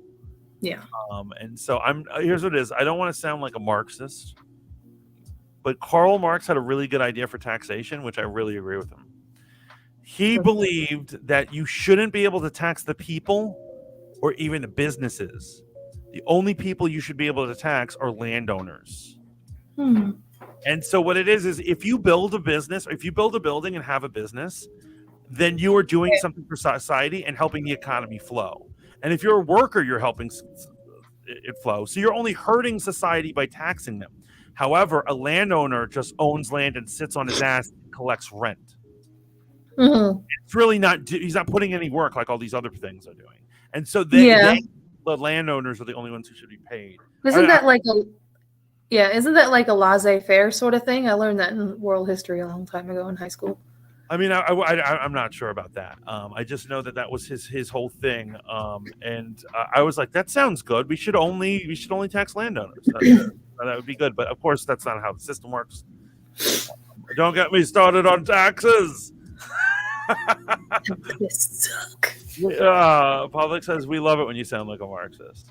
Yeah. And so here's what it is. I don't want to sound like a Marxist, but Karl Marx had a really good idea for taxation, which I really agree with him. He believed that you shouldn't be able to tax the people or even the businesses. The only people you should be able to tax are landowners. And so what it is if you build a business, or if you build a building and have a business, then you are doing something for society and helping the economy flow. And if you're a worker, you're helping it flow. So you're only hurting society by taxing them. However, a landowner just owns land and sits on his ass and collects rent. Mm-hmm. It's really he's not putting any work like all these other things are doing. And so the landowners are the only ones who should be paid. Isn't that like a laissez-faire sort of thing? I learned that in world history a long time ago in high school. I mean, I'm not sure about that. I just know that was his whole thing. And I was like, that sounds good. We should only tax landowners. That would be good. But of course, that's not how the system works. Don't get me started on taxes. This suck. Public says we love it when you sound like a Marxist.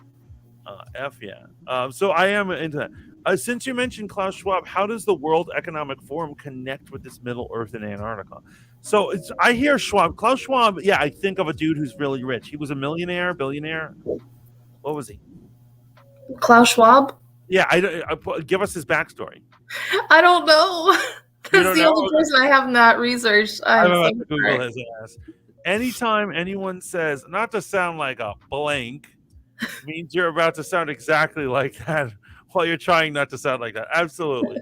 F yeah. So I am into that. Since you mentioned Klaus Schwab, how does the World Economic Forum connect with this Middle Earth and Antarctica? So I hear Klaus Schwab. Yeah, I think of a dude who's really rich. He was a billionaire. What was he? Klaus Schwab? Yeah, give us his backstory. I don't know. That's the only person I have not researched. I'm about to Google his ass. Anytime anyone says, not to sound like a blank, means you're about to sound exactly like that while you're trying not to sound like that. Absolutely.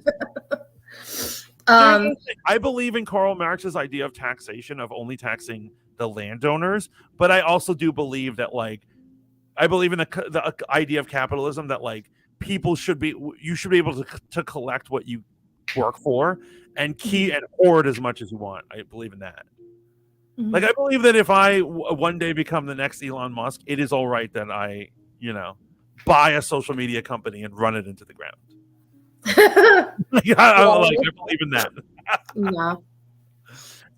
I believe in Karl Marx's idea of taxation, of only taxing the landowners, but I also do believe that, I believe in the idea of capitalism that, you should be able to collect what you work for and hoard as much as you want. I believe in that. Mm-hmm. I believe that if I one day become the next Elon Musk, it is all right that I, buy a social media company and run it into the ground. I believe in that. Yeah.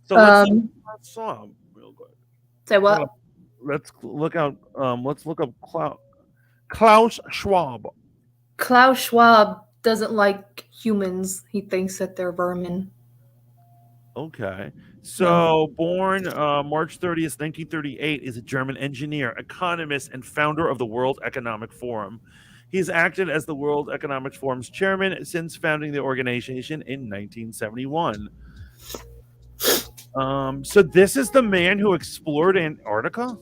So let's look at song real quick. Say what? Let's look up Klaus Schwab. Klaus Schwab doesn't like humans. He thinks that they're vermin. Okay. So, born March 30th, 1938, is a German engineer, economist, and founder of the World Economic Forum. He's acted as the World Economic Forum's chairman since founding the organization in 1971. So this is the man who explored Antarctica?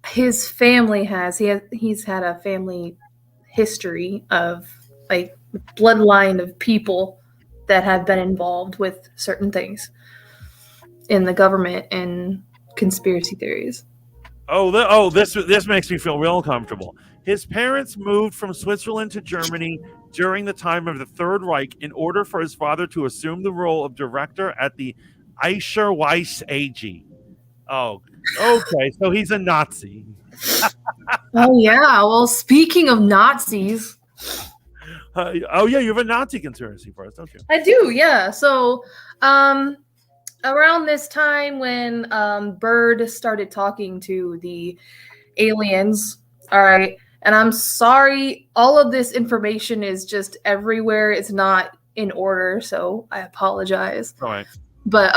His family he's had a family history of like bloodline of people that have been involved with certain things in the government and conspiracy theories. This makes me feel real comfortable. His parents moved from Switzerland to Germany during the time of the Third Reich in order for his father to assume the role of director at the Eicher Weiss AG. Oh, okay. So he's a Nazi. Oh yeah. Well, speaking of Nazis, oh yeah, you have a Nazi conspiracy for us, don't you? I do. Yeah. So, around this time when Bird started talking to the aliens, all right. And I'm sorry, all of this information is just everywhere. It's not in order, so I apologize. All right. But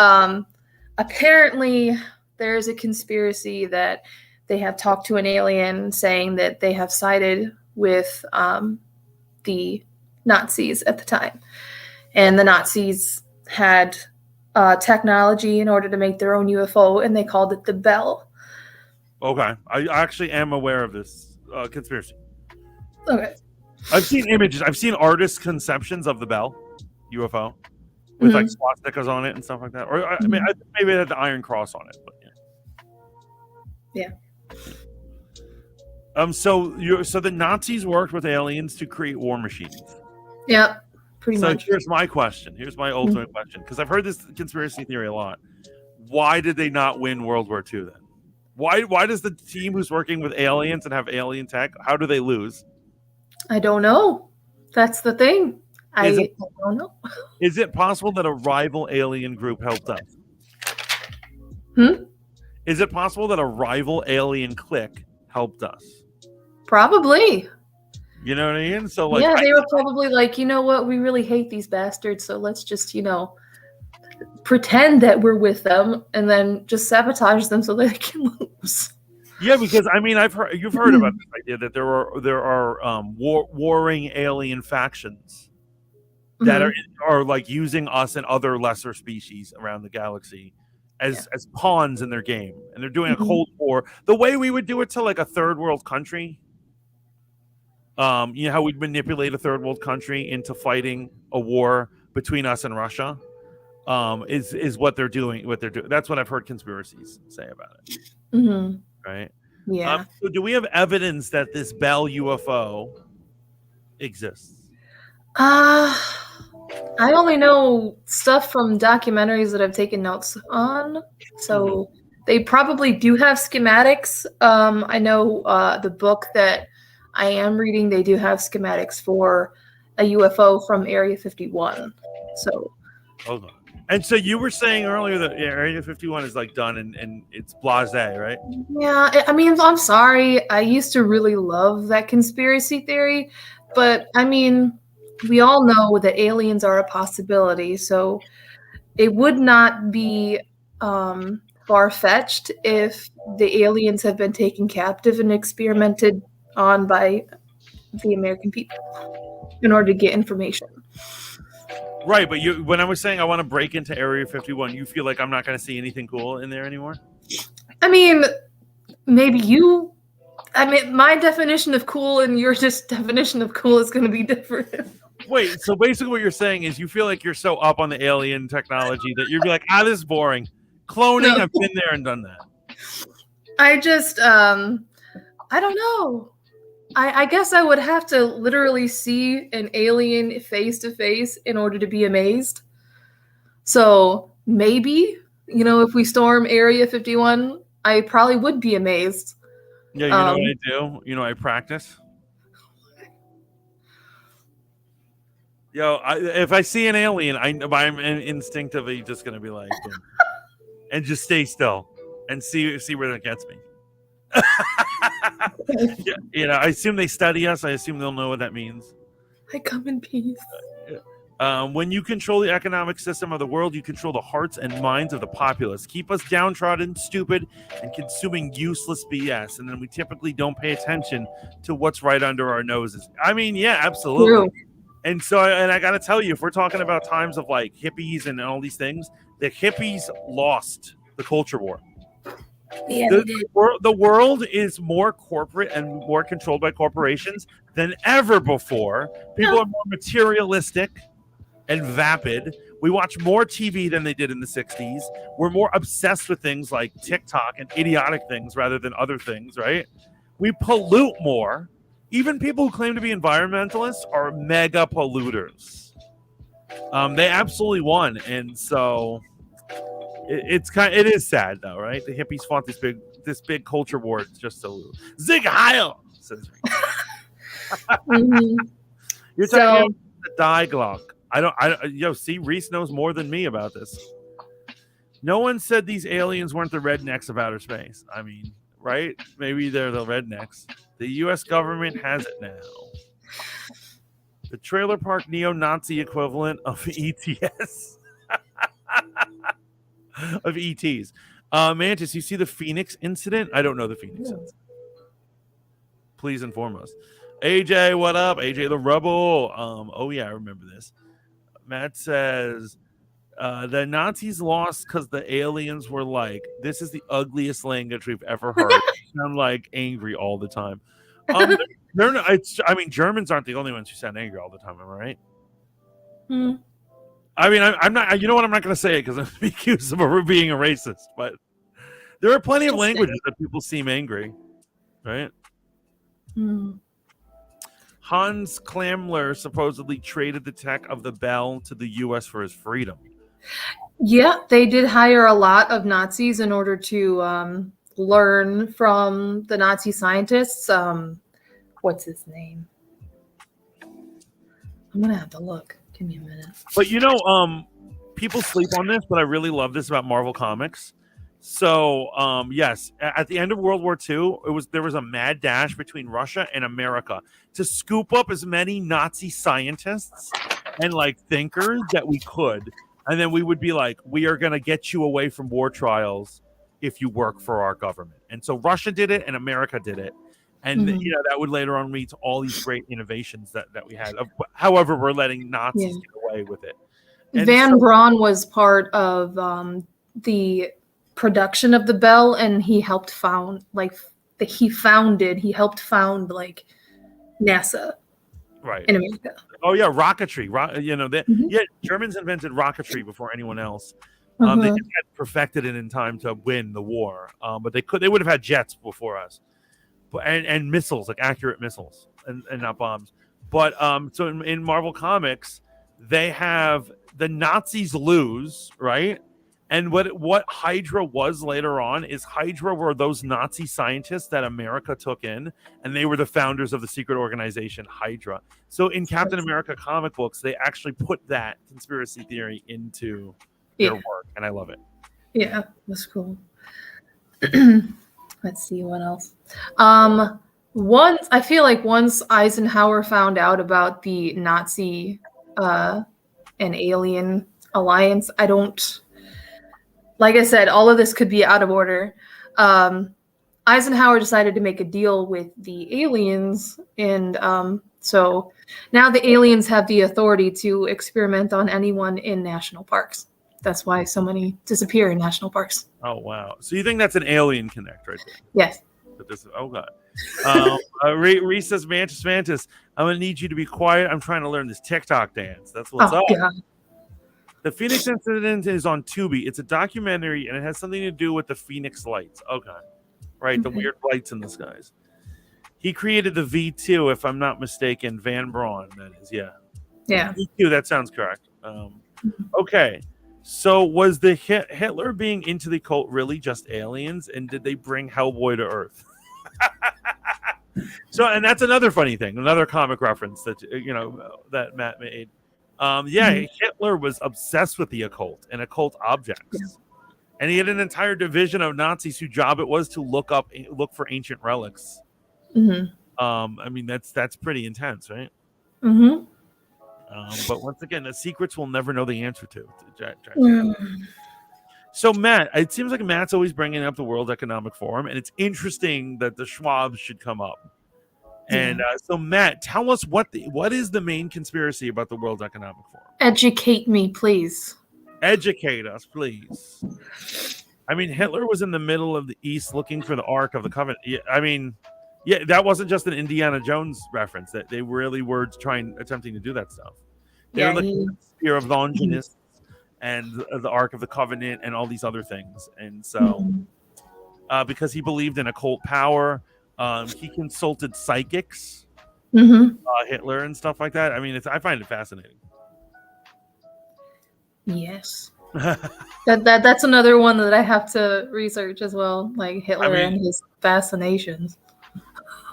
apparently there's a conspiracy that they have talked to an alien saying that they have sided with the Nazis at the time. And the Nazis had technology in order to make their own UFO, and they called it the Bell. Okay. I actually am aware of this conspiracy. Okay. I've seen images. I've seen artists' conceptions of the Bell UFO with like swastikas on it and stuff like that. Or I mean, maybe it had the Iron Cross on it. But yeah. So the Nazis worked with aliens to create war machines. Yeah. Pretty much. So here's my question. Here's my ultimate question, because I've heard this conspiracy theory a lot. Why did they not win World War II then? Why does the team who's working with aliens and have alien tech, how do they lose? I don't know. That's the thing. I don't know. Is it possible that a rival alien group helped us? Is it possible that a rival alien clique helped us? Probably. You know what I mean? So like, yeah, they were probably like, you know what? We really hate these bastards, so let's just, pretend that we're with them and then just sabotage them so they can lose. Yeah, because I mean, you've heard about this idea that there are warring alien factions that are like using us and other lesser species around the galaxy as pawns in their game, and they're doing a Cold War the way we would do it to like a third world country. You know how we'd manipulate a third world country into fighting a war between us and Russia. Is what they're doing. That's what I've heard conspiracies say about it. Right? Yeah. So do we have evidence that this Bell UFO exists? I only know stuff from documentaries that I've taken notes on. So they probably do have schematics. I know the book that I am reading, they do have schematics for a UFO from Area 51. So. Hold on. And so you were saying earlier that Area 51 is like done and it's blasé, right? Yeah, I mean, I'm sorry. I used to really love that conspiracy theory, but I mean, we all know that aliens are a possibility, so it would not be far-fetched if the aliens have been taken captive and experimented on by the American people in order to get information. Right, but when I was saying I want to break into Area 51, you feel like I'm not going to see anything cool in there anymore? I mean, maybe you... I mean, my definition of cool and your definition of cool is going to be different. Wait, so basically what you're saying is you feel like you're so up on the alien technology that you'd be like, this is boring. Cloning, I've been there and done that. I just, I don't know. I guess I would have to literally see an alien face to face in order to be amazed. So maybe, if we storm Area 51, I probably would be amazed. Yeah, you know what I do? I practice. If I see an alien, I'm instinctively just going to be like, boom, and just stay still and see where that gets me. I assume they study us. I assume they'll know what that means. I come in peace. When you control the economic system of the world, you control the hearts and minds of the populace. Keep us downtrodden, stupid, and consuming useless BS. And then we typically don't pay attention to what's right under our noses. I mean, yeah, absolutely. True. And so, and I got to tell you, if we're talking about times of like hippies and all these things, the hippies lost the culture war. Yeah, The world is more corporate and more controlled by corporations than ever before. People are more materialistic and vapid. We watch more TV than they did in the 60s. We're more obsessed with things like TikTok and idiotic things rather than other things, right? We pollute more. Even people who claim to be environmentalists are mega polluters. They absolutely won, and so it is sad though, right? The hippies fought this big culture war just to lose. Zig Heil, says Mhm. You're So- talking about the die Glock. See, Reese knows more than me about this. No one said these aliens weren't the rednecks of outer space. I mean, right? Maybe they're the rednecks. The U.S. government has it now. The trailer park neo-Nazi equivalent of ETS. of ETs. Mantis, you see the Phoenix incident? I don't know the Phoenix incident. Please inform us. AJ, what up? AJ the Rebel. Oh yeah, I remember this. Matt says the Nazis lost because the aliens were like, "This is the ugliest language we've ever heard." I'm like angry all the time. They're not, I mean, Germans aren't the only ones who sound angry all the time. Am I right? Hmm. I mean, I'm not. You know what? I'm not going to say it because I'm accused of being a racist. But there are plenty of languages that people seem angry, right? Hmm. Hans Klamler supposedly traded the tech of the Bell to the U.S. for his freedom. Yeah, they did hire a lot of Nazis in order to learn from the Nazi scientists. What's his name? I'm gonna have to look. Give me a minute. But people sleep on this, but I really love this about Marvel Comics. So, yes, at the end of World War II, there was a mad dash between Russia and America to scoop up as many Nazi scientists and like thinkers that we could, and then we would be like, we are going to get you away from war trials if you work for our government. And so Russia did it, and America did it, and that would later on lead to all these great innovations that we had. However, we're letting Nazis get away with it. And Van Braun was part of the production of the Bell, and he helped found NASA right in America. Oh yeah, rocketry. Germans invented rocketry before anyone else. They just hadn't perfected it in time to win the war. But they would have had jets before us, and missiles, like accurate missiles, and not bombs. But so in Marvel Comics, they have the Nazis lose, right? And what Hydra was later on is Hydra were those Nazi scientists that America took in, and they were the founders of the secret organization Hydra. So in Captain America comic books, they actually put that conspiracy theory into their work, and I love it. Yeah, that's cool. Let's see what else. I feel like once Eisenhower found out about the Nazi and alien alliance, like I said, all of this could be out of order. Eisenhower decided to make a deal with the aliens, and so now the aliens have the authority to experiment on anyone in national parks. That's why so many disappear in national parks. Oh wow! So you think that's an alien connect right there? Yes. Oh god. Reese says, Mantis, I'm gonna need you to be quiet. I'm trying to learn this TikTok dance. That's what's up. God. The Phoenix incident is on Tubi. It's a documentary, and it has something to do with the Phoenix lights. Okay. Right, the weird lights in the skies. He created the V2, if I'm not mistaken. Van Braun, that is, yeah. Yeah. V2, that sounds correct. Okay. So was the Hitler being into the cult really just aliens, and did they bring Hellboy to Earth? So, and that's another funny thing, another comic reference that that Matt made. Hitler was obsessed with the occult and occult objects, and he had an entire division of Nazis whose job it was to look for ancient relics. I mean, that's pretty intense, right? But once again, the secrets we'll never know the answer to. Mm. So Matt, it seems like Matt's always bringing up the World Economic Forum, and it's interesting that the Schwabs should come up. And so Matt, tell us what is the main conspiracy about the World Economic Forum? Educate me, please. Educate us, please. I mean, Hitler was in the middle of the East looking for the Ark of the Covenant. Yeah, that wasn't just an Indiana Jones reference. That they really were attempting to do that stuff. They were looking at the Spear of Longinus and the Ark of the Covenant and all these other things. And so, because he believed in occult power, he consulted psychics, Hitler and stuff like that. I mean, I find it fascinating. Yes. That's another one that I have to research as well, like Hitler and his fascinations.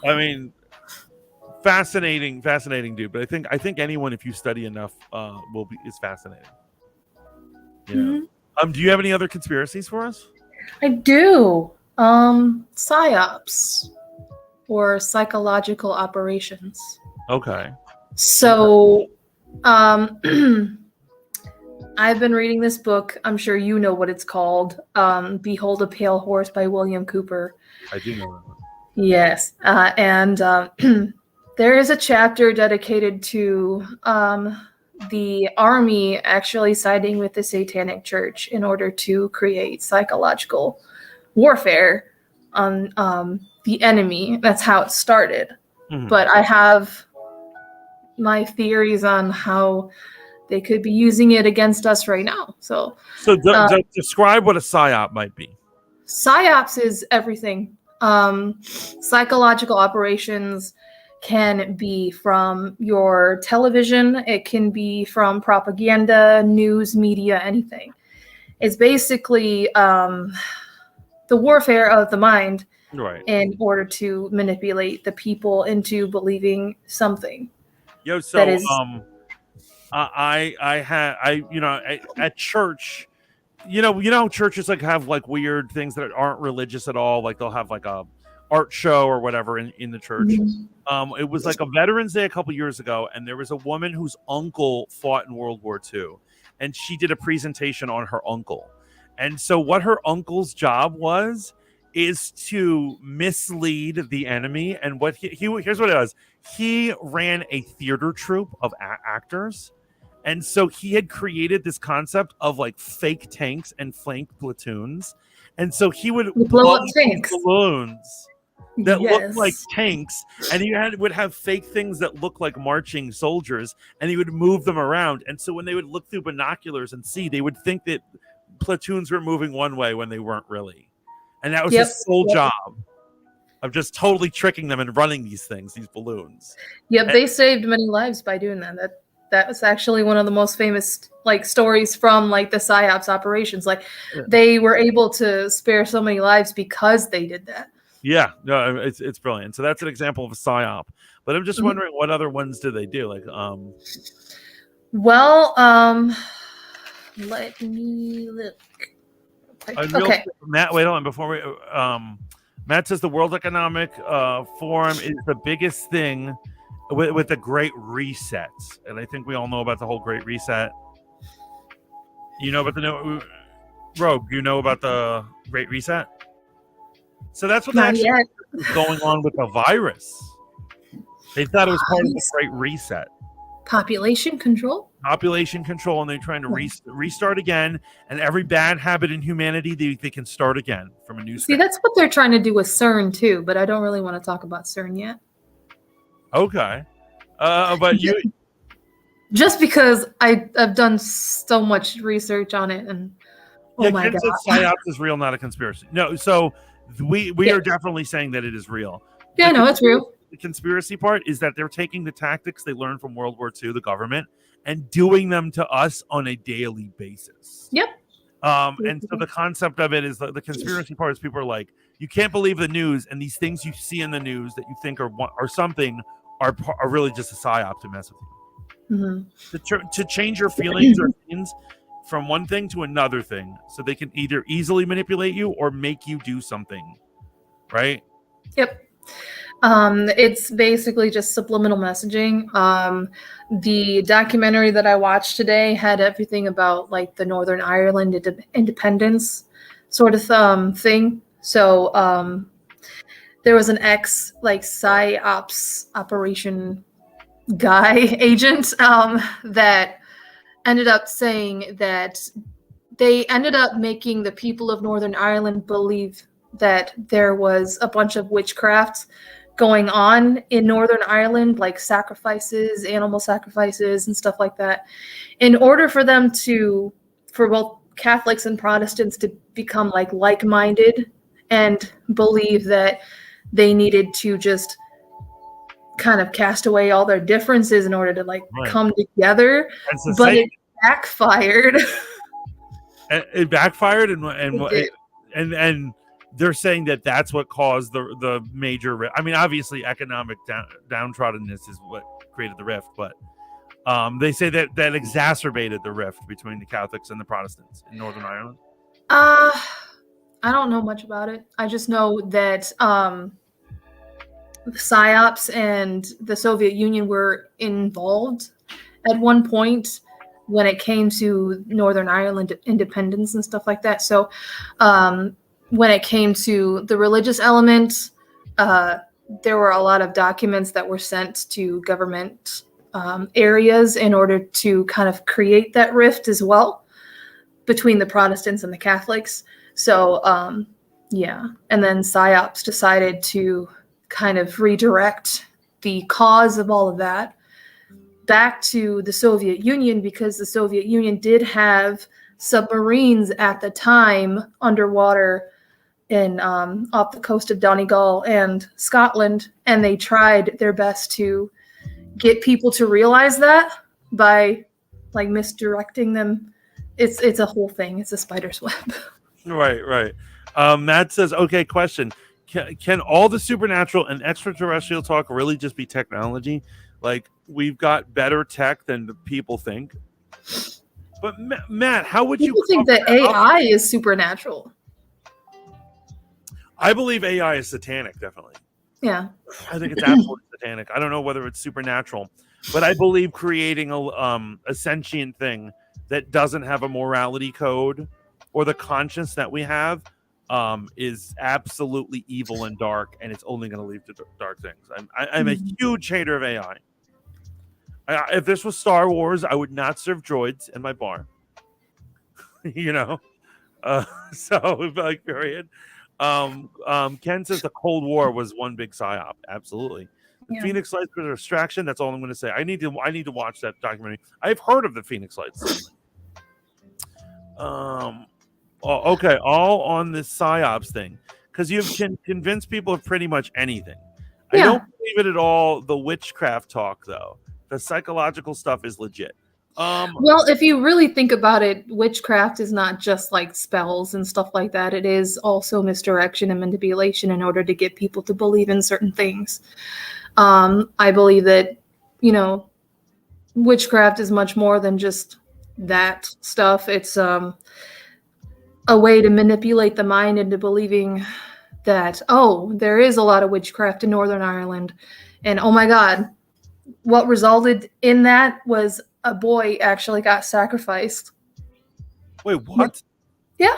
I mean, fascinating dude. But I think anyone, if you study enough, is fascinating. Yeah. Do you have any other conspiracies for us? I do. Psyops or psychological operations. Okay. So, I've been reading this book. I'm sure you know what it's called. Behold a Pale Horse by William Cooper. I do know that. Yes. And there is a chapter dedicated to the army actually siding with the Satanic Church in order to create psychological warfare on the enemy. That's how it started. But I have my theories on how they could be using it against us right now. So describe what a psyop might be. Psyops is everything. Psychological operations can be from your television. It can be from propaganda, news, media, anything. It's basically the warfare of the mind, right, in order to manipulate the people into believing something. So at church, churches like have like weird things that aren't religious at all. Like they'll have like a art show or whatever in the church. It was like a Veterans Day a couple years ago, and there was a woman whose uncle fought in World War II, and she did a presentation on her uncle. And so what her uncle's job is to mislead the enemy. And what here's what it was. He ran a theater troupe of actors. And so he had created this concept of like fake tanks and flank platoons. And so he would blow up balloons that looked like tanks. And he would have fake things that looked like marching soldiers. And he would move them around. And so when they would look through binoculars and see, they would think that platoons were moving one way when they weren't really. And that was his sole job of just totally tricking them and running these balloons. They saved many lives by doing that. That was actually one of the most famous like stories from like the PSYOPs operations. Like they were able to spare so many lives because they did that. Yeah, no, it's brilliant. So that's an example of a PSYOP. But I'm just wondering what other ones do they do? Like, let me look. Okay, Matt, wait on before we. Matt says the World Economic Forum is the biggest thing with the Great Reset, and I think we all know about the whole Great Reset. You know about the Rogue? You know about the Great Reset? So that's what actually was going on with the virus. They thought it was part of the Great Reset. Population control, and they're trying to restart again. And every bad habit in humanity, they can start again from a new. See, that's what they're trying to do with CERN too. But I don't really want to talk about CERN yet. Okay, but you just because I've done so much research on it, and my God, PSYOPs is real, not a conspiracy. No, so we are definitely saying that it is real. Yeah, no, it's real. The conspiracy part is that they're taking the tactics they learned from World War II, the government, and doing them to us on a daily basis. Yep. And so the concept of it is the conspiracy part is people are like, you can't believe the news, and these things you see in the news that you think are something are really just a PSYOP to mess with you. To change your feelings or opinions from one thing to another thing, so they can either easily manipulate you or make you do something. Right? Yep. It's basically just subliminal messaging. The documentary that I watched today had everything about like the Northern Ireland independence sort of thing. So there was an ex like psyops operation guy agent that ended up saying that they ended up making the people of Northern Ireland believe that there was a bunch of witchcraft going on in Northern Ireland, like sacrifices, animal sacrifices, and stuff like that, in order for them to, for both Catholics and Protestants to become like-minded and believe that they needed to just kind of cast away all their differences in order to like Right. come together. It's the But same. it backfired. It backfired, It did. and they're saying that that's what caused the major. I mean, obviously, economic downtroddenness is what created the rift, but they say that exacerbated the rift between the Catholics and the Protestants in Northern Ireland. I don't know much about it. I just know that PSYOPs and the Soviet Union were involved at one point when it came to Northern Ireland independence and stuff like that. So when it came to the religious element, there were a lot of documents that were sent to government areas in order to kind of create that rift as well between the Protestants and the Catholics. So yeah, and then PSYOPs decided to kind of redirect the cause of all of that back to the Soviet Union, because the Soviet Union did have submarines at the time underwater in off the coast of Donegal and Scotland, and they tried their best to get people to realize that by like misdirecting them. It's a whole thing. It's a spider's web. Right. Matt says, okay, question. Can all the supernatural and extraterrestrial talk really just be technology? Like, we've got better tech than the people think. But Matt, how would People you think that AI is supernatural? I believe AI is satanic, definitely. Yeah. I think it's absolutely satanic. I don't know whether it's supernatural, but I believe creating a sentient thing that doesn't have a morality code or the conscience that we have is absolutely evil and dark, and it's only going to lead to dark things. I'm a huge hater of AI. If this was Star Wars, I would not serve droids in my bar. You know, so like, period. Ken says the Cold War was one big psyop. Absolutely. The Yeah. Phoenix Lights was a distraction. That's all I'm going to say. I need to watch that documentary. I've heard of the Phoenix Lights. Okay, all on this psyops thing, because you can convince people of pretty much anything. Yeah. I don't believe it at all. The witchcraft talk, though, the psychological stuff is legit. Well, if you really think about it, witchcraft is not just like spells and stuff like that. It is also misdirection and manipulation in order to get people to believe in certain things. I believe that, witchcraft is much more than just that stuff. It's a way to manipulate the mind into believing that, oh, there is a lot of witchcraft in Northern Ireland. And oh my God, what resulted in that was a boy actually got sacrificed. Wait, what? Yeah.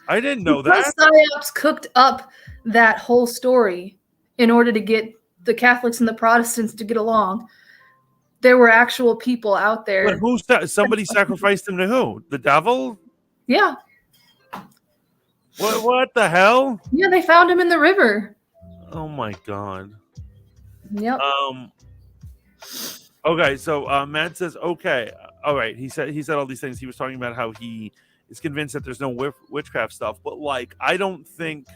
I didn't know because that. PSYOPs cooked up that whole story in order to get the Catholics and the Protestants to get along. There were actual people out there. But somebody sacrificed him to who? The devil? Yeah. What the hell? Yeah, they found him in the river. Oh my God. Yep. Okay, so Matt says, okay, all right. He said all these things. He was talking about how he is convinced that there's no witchcraft stuff, but like, I don't think,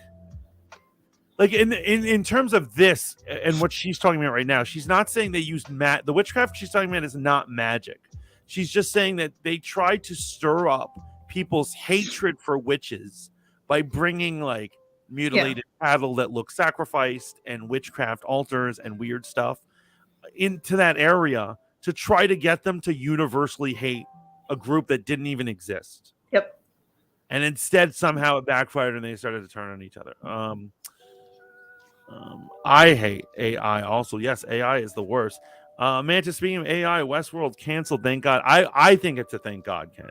like, in terms of this and what she's talking about right now, she's not saying they used the witchcraft she's talking about is not magic. She's just saying that they tried to stir up people's hatred for witches by bringing like mutilated cattle that look sacrificed and witchcraft altars and weird stuff into that area to try to get them to universally hate a group that didn't even exist. Yep. And instead, somehow it backfired and they started to turn on each other. I hate AI also. Yes, AI is the worst. Mantis, speaking of AI, Westworld canceled. Thank God. I think it's a thank God, Ken.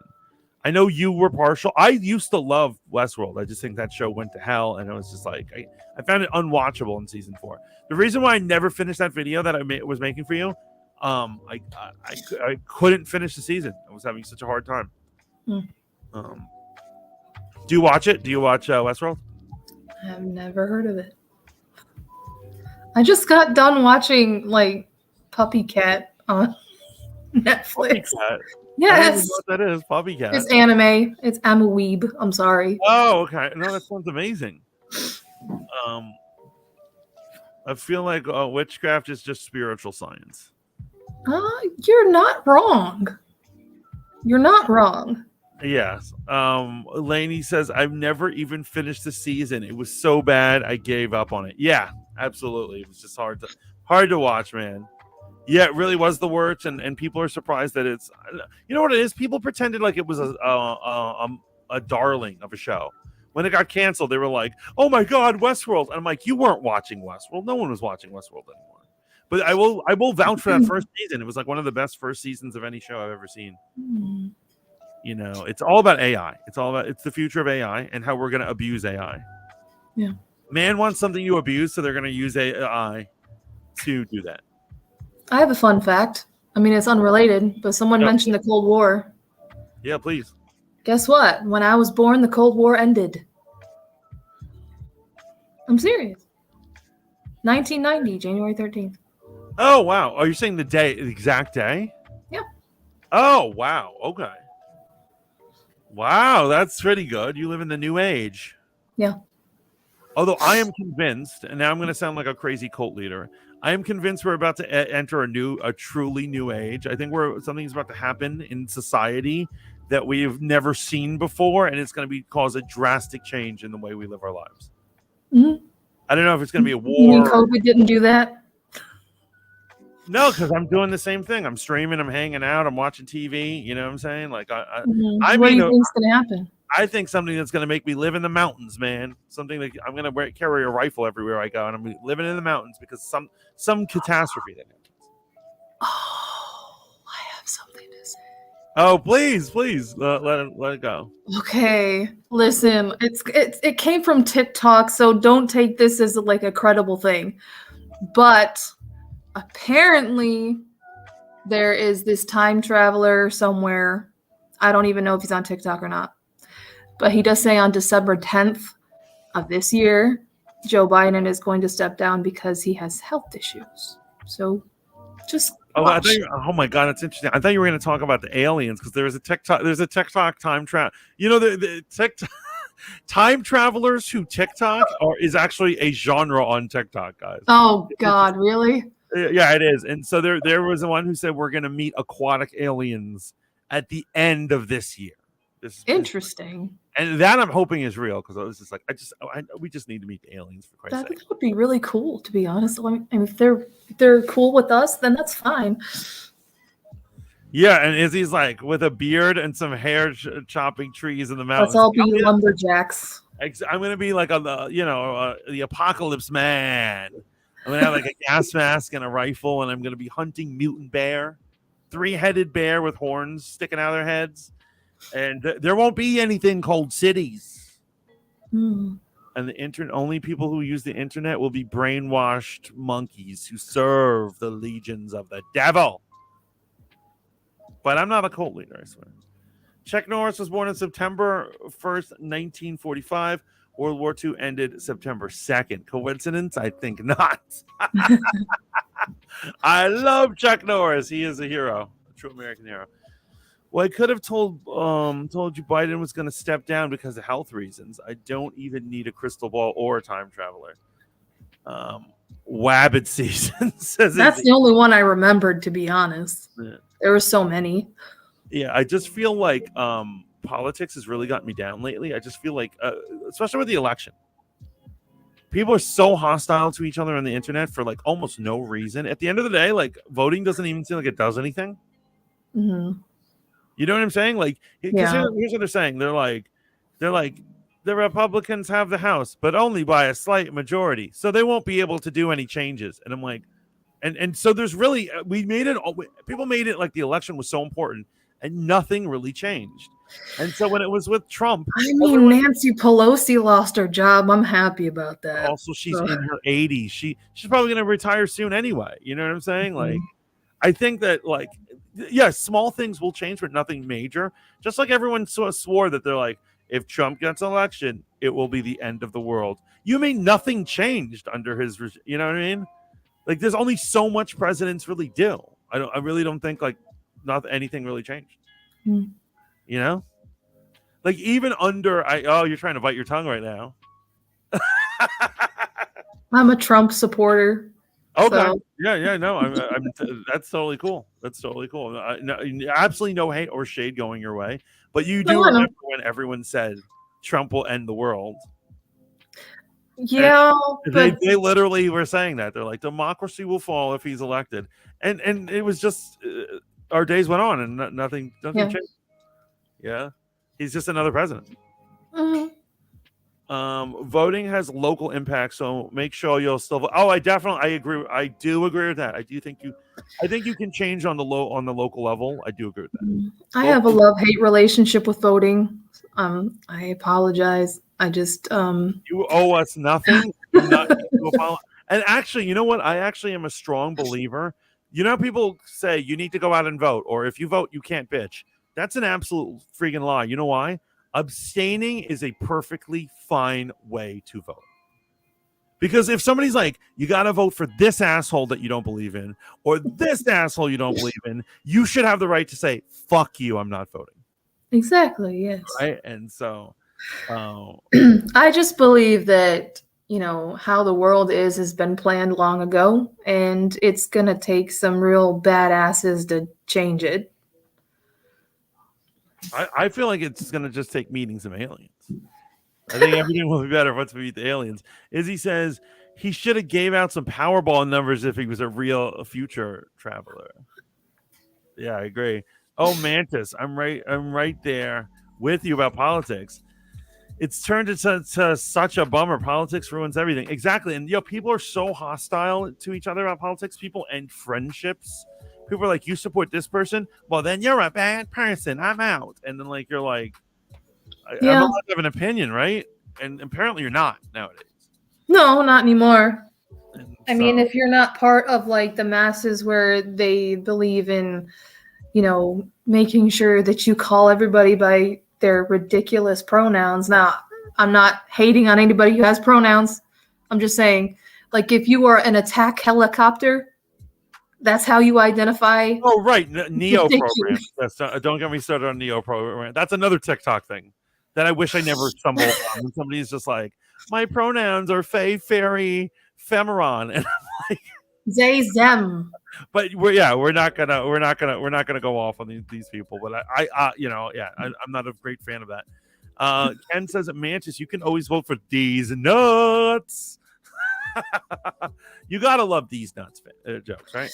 I know you were partial. I used to love Westworld. I just think that show went to hell, and it was just like I found it unwatchable in season 4. The reason why I never finished that video that I was making for you, I couldn't finish the season. I was having such a hard time. Mm. Do you watch it? Do you watch Westworld? I've never heard of it. I just got done watching like Puppy Cat on Netflix. Cat. Yes. I don't even know what that is. Puppy Cat. It's anime. I'm a weeb. I'm sorry. Oh, okay. No, that sounds amazing. I feel like witchcraft is just spiritual science. You're not wrong. You're not wrong. Yes. Lainey says, I've never even finished the season. It was so bad, I gave up on it. Yeah, absolutely. It was just hard to watch, man. Yeah, it really was the worst, and people are surprised that it's. You know what it is? People pretended like it was a darling of a show. When it got canceled, they were like, "Oh my God, Westworld!" And I'm like, "You weren't watching Westworld. No one was watching Westworld anymore." But I will vouch for that first season. It was like one of the best first seasons of any show I've ever seen. You know, it's all about AI. It's the future of AI and how we're going to abuse AI. Yeah. Man wants something you abuse, so they're going to use AI to do that. I have a fun fact. I mean, it's unrelated, but someone mentioned the Cold War. Yeah, please. Guess what? When I was born, the Cold War ended. I'm serious. 1990, January 13th. Oh, wow. Are you saying the exact day? Yeah. Oh, wow. Okay. Wow, that's pretty good. You live in the new age. Yeah. Although I am convinced, and now I'm going to sound like a crazy cult leader, I am convinced we're about to enter a truly new age. I think something's about to happen in society that we've never seen before, and it's going to cause a drastic change in the way we live our lives. Mm-hmm. I don't know if it's going to be a war. You mean COVID didn't do that? No, because I'm doing the same thing. I'm streaming, I'm hanging out, I'm watching TV. You know what I'm saying? Like, I what do you think's going to happen? I think something that's going to make me live in the mountains, man. Something that I'm going to carry a rifle everywhere I go, and I'm living in the mountains because some catastrophe that happens. Oh, I have something to say. Oh, please, let it go. Okay, listen, it came from TikTok, so don't take this as like a credible thing. But apparently, there is this time traveler somewhere. I don't even know if he's on TikTok or not. But he does say on December 10th of this year, Joe Biden is going to step down because he has health issues. So just watch. Oh my God, that's interesting. I thought you were going to talk about the aliens because there's a TikTok time travel. You know, the TikTok time travelers who TikTok is actually a genre on TikTok, guys. Oh God, really? Yeah, it is. And so there was the one who said we're going to meet aquatic aliens at the end of this year. Interesting. And that I'm hoping is real because I was just like, we just need to meet the aliens for Christ's sake. That would be really cool, to be honest. I mean, if they're cool with us, then that's fine. Yeah, and Izzy's like with a beard and some hair chopping trees in the mountains. Let's all be lumberjacks. I'm gonna be like the apocalypse man. I'm gonna have like a gas mask and a rifle, and I'm gonna be hunting mutant bear, 3-headed bear with horns sticking out of their heads. And there won't be anything called cities. And the only people who use the internet will be brainwashed monkeys who serve the legions of the devil. But I'm not a cult leader, I swear. Chuck Norris was born on September 1st, 1945. World War II ended September 2nd. Coincidence? I think not. I love Chuck Norris. He is a hero, a true American hero. Well, I could have told you Biden was going to step down because of health reasons. I don't even need a crystal ball or a time traveler. Wabbit season says that's the only one I remembered, to be honest. Yeah. There were so many. Yeah, I just feel like politics has really gotten me down lately. I just feel like, especially with the election, people are so hostile to each other on the internet for like almost no reason. At the end of the day, like voting doesn't even seem like it does anything. Mm-hmm. You know what I'm saying? Like, here's what they're saying. They're like, the Republicans have the House, but only by a slight majority, so they won't be able to do any changes. And I'm like, and so there's really we made it. People made it like the election was so important, and nothing really changed. And so when it was with Trump, I mean, Nancy Pelosi lost her job. I'm happy about that. also she's in her 80s. She's probably going to retire soon anyway. You know what I'm saying? Like, I think that like, yeah, small things will change, but nothing major. Just like everyone swore that they're like, if Trump gets election, it will be the end of the world. You mean nothing changed under his? You know what I mean? Like, there's only so much presidents really do. I really don't think like anything really changed. You know, like even under you're trying to bite your tongue right now. I'm a Trump supporter. Okay. So. Yeah. No, I'm that's totally cool. That's totally cool. No, absolutely no hate or shade going your way. But you do remember when everyone said Trump will end the world. Yeah, but they literally were saying that. They're like, democracy will fall if he's elected, and it was just our days went on and nothing changed. Yeah, he's just another president. Voting has local impact, so make sure you'll still vote. I agree. I do agree with that. I think you can change on the local level. I do agree with that. I have a love-hate relationship with voting. I apologize. I just you owe us nothing. And actually, you know what? I actually am a strong believer. You know, people say you need to go out and vote, or if you vote, you can't bitch. That's an absolute freaking lie. You know why? Abstaining is a perfectly fine way to vote. Because if somebody's like, you got to vote for this asshole that you don't believe in, or this asshole you don't believe in, you should have the right to say, fuck you, I'm not voting. Exactly, yes. Right? And so I just believe that, you know, how the world has been planned long ago, and it's going to take some real badasses to change it. I feel like it's going to just take meeting some aliens. I think everything will be better once we meet the aliens. Izzy says he should have gave out some Powerball numbers if he was a real future traveler. Yeah, I agree. Oh, Mantis, I'm right there with you about politics. It's turned into such a bummer. Politics ruins everything. Exactly. And people are so hostile to each other about politics. People end friendships. People are like, you support this person? Well, then you're a bad person. I'm out. And then you're like, I'm allowed to have an opinion, right? And apparently you're not nowadays. No, not anymore. I mean, if you're not part of the masses where they believe in, you know, making sure that you call everybody by their ridiculous pronouns. Now, I'm not hating on anybody who has pronouns. I'm just saying, if you are an attack helicopter, that's how you identify. Oh, right. Neo program. Don't get me started on Neo program. That's another TikTok thing that I wish I never stumbled on. When somebody's just like, my pronouns are fae, fairy, femeron. And I'm like, they, them. But we're not gonna go off on these people. But I'm not a great fan of that. Ken says at Manchester, you can always vote for these nuts. You gotta love these nuts jokes, right?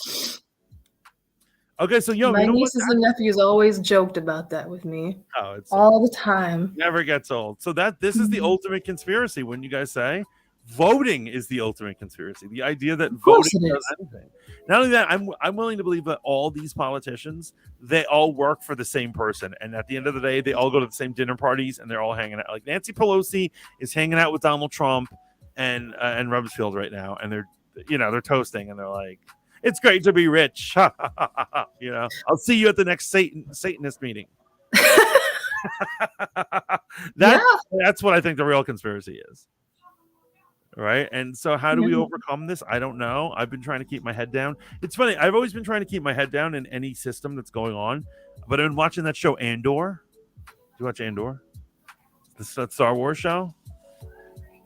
Okay, so my nieces and nephews always joked about that with me. Oh, it's all the time. Never gets old. So this is the ultimate conspiracy. When you guys say voting is the ultimate conspiracy, the idea that voting does anything. Not only that, I'm willing to believe that all these politicians, they all work for the same person, and at the end of the day, they all go to the same dinner parties, and they're all hanging out. Like Nancy Pelosi is hanging out with Donald Trump and Rumsfeld right now, and they're toasting, and they're like, it's great to be rich. I'll see you at the next Satanist meeting. That's what I think the real conspiracy is. Right. And so how do we overcome this? I don't know. I've been trying to keep my head down. It's funny. I've always been trying to keep my head down in any system that's going on. But I've been watching that show Andor. Do you watch Andor? The Star Wars show?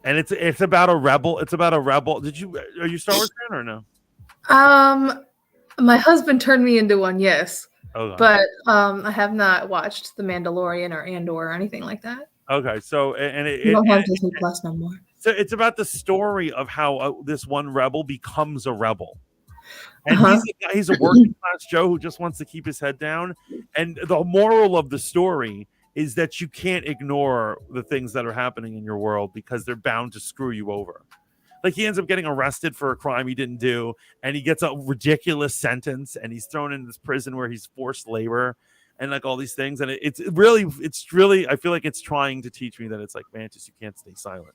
And it's about a rebel. It's about a rebel. Are you a Star Wars fan or no? My husband turned me into one, yes. Okay. But I have not watched The Mandalorian or Andor or anything like that. Okay. So you don't have Disney Plus no more. So it's about the story of how this one rebel becomes a rebel. And he's a working class Joe who just wants to keep his head down. And the moral of the story is that you can't ignore the things that are happening in your world because they're bound to screw you over. Like he ends up getting arrested for a crime he didn't do, and he gets a ridiculous sentence, and he's thrown in this prison where he's forced labor, and like all these things. And it's really, I feel like it's trying to teach me that it's like, Mantis, you can't stay silent.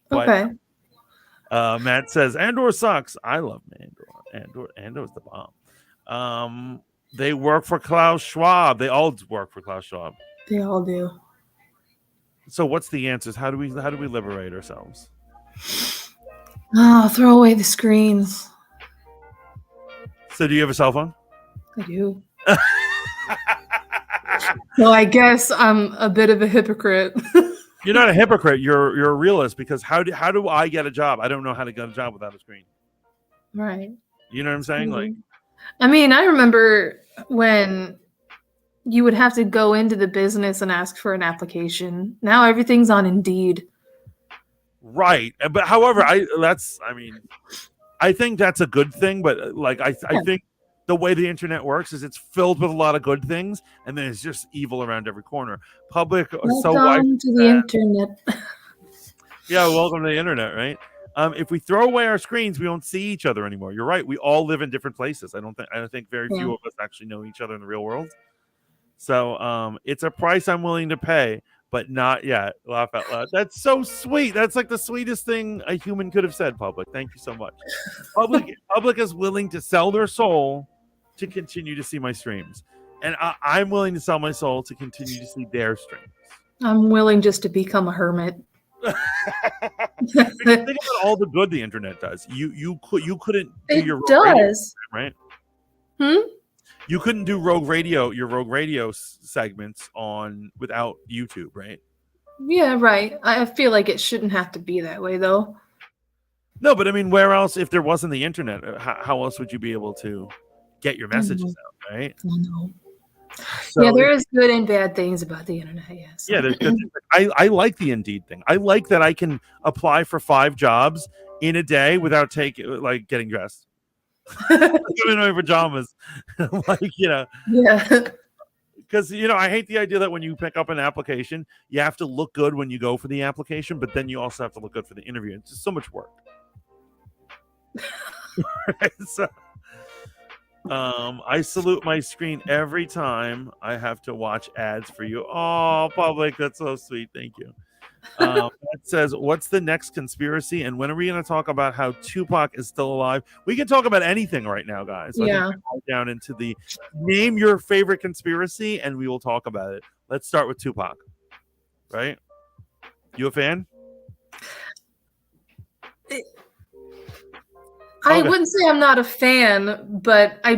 But, Okay. Matt says Andor sucks. I love Andor. Andor's the bomb. They work for Klaus Schwab. They all work for Klaus Schwab. They all do. So what's the answers? How do we liberate ourselves? Oh, throw away the screens. So do you have a cell phone? I do. So I guess I'm a bit of a hypocrite. You're not a hypocrite. You're a realist, because how do I get a job? I don't know how to get a job without a screen. Right. You know what I'm saying? Like, I mean, I remember when you would have to go into the business and ask for an application. Now everything's on Indeed. right. But however, I think that's a good thing. But like, I think the way the internet works is it's filled with a lot of good things, and then it's just evil around every corner. Public are so wide. Welcome to the internet. Yeah, welcome to the internet, right? If we throw away our screens, we don't see each other anymore. You're right. We all live in different places. I don't think very few of us actually know each other in the real world. So it's a price I'm willing to pay, but not yet. Laugh out loud. That's so sweet. That's like the sweetest thing a human could have said, Public. Thank you so much. Public is willing to sell their soul to continue to see my streams. And I'm willing to sell my soul to continue to see their streams. I'm willing just to become a hermit. Think about all the good the internet does. You couldn't do your Rogue Radio, right? You couldn't do your Rogue Radio segments without YouTube, right? Yeah, right. I feel like it shouldn't have to be that way, though. No, but I mean, where else, if there wasn't the internet, how else would you be able to get your messages out, right? I know. So, yeah, there is good and bad things about the internet, yes. Yeah, there's good. I like the Indeed thing. I like that I can apply for 5 jobs in a day without getting dressed. I'm in my pajamas. Yeah. Because, I hate the idea that when you pick up an application, you have to look good when you go for the application, but then you also have to look good for the interview. It's just so much work. So, I salute my screen every time I have to watch ads for you. Oh, Public, that's so sweet. Thank you. It says, what's the next conspiracy, and when are we going to talk about how Tupac is still alive? We can talk about anything right now, guys. So I think we'll go down into the name your favorite conspiracy, and we will talk about it. Let's start with Tupac. Right? You a fan? I wouldn't say I'm not a fan, but I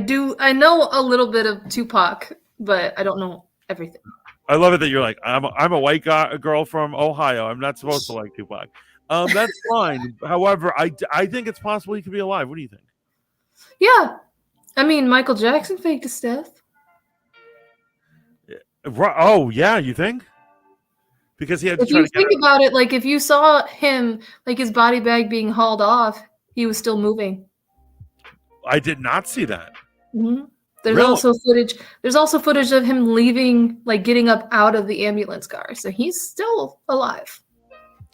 know a little bit of Tupac, but I don't know everything. I love it that you're like, I'm a white girl from Ohio. I'm not supposed to like Tupac. That's fine. However, I think it's possible he could be alive. What do you think? Yeah. I mean, Michael Jackson faked his death. Oh, yeah, you think? Because he had to try to think about it, like if you saw him, like his body bag being hauled off, he was still moving. I did not see that. Mm-hmm. There's also footage of him leaving, like getting up out of the ambulance car. So he's still alive.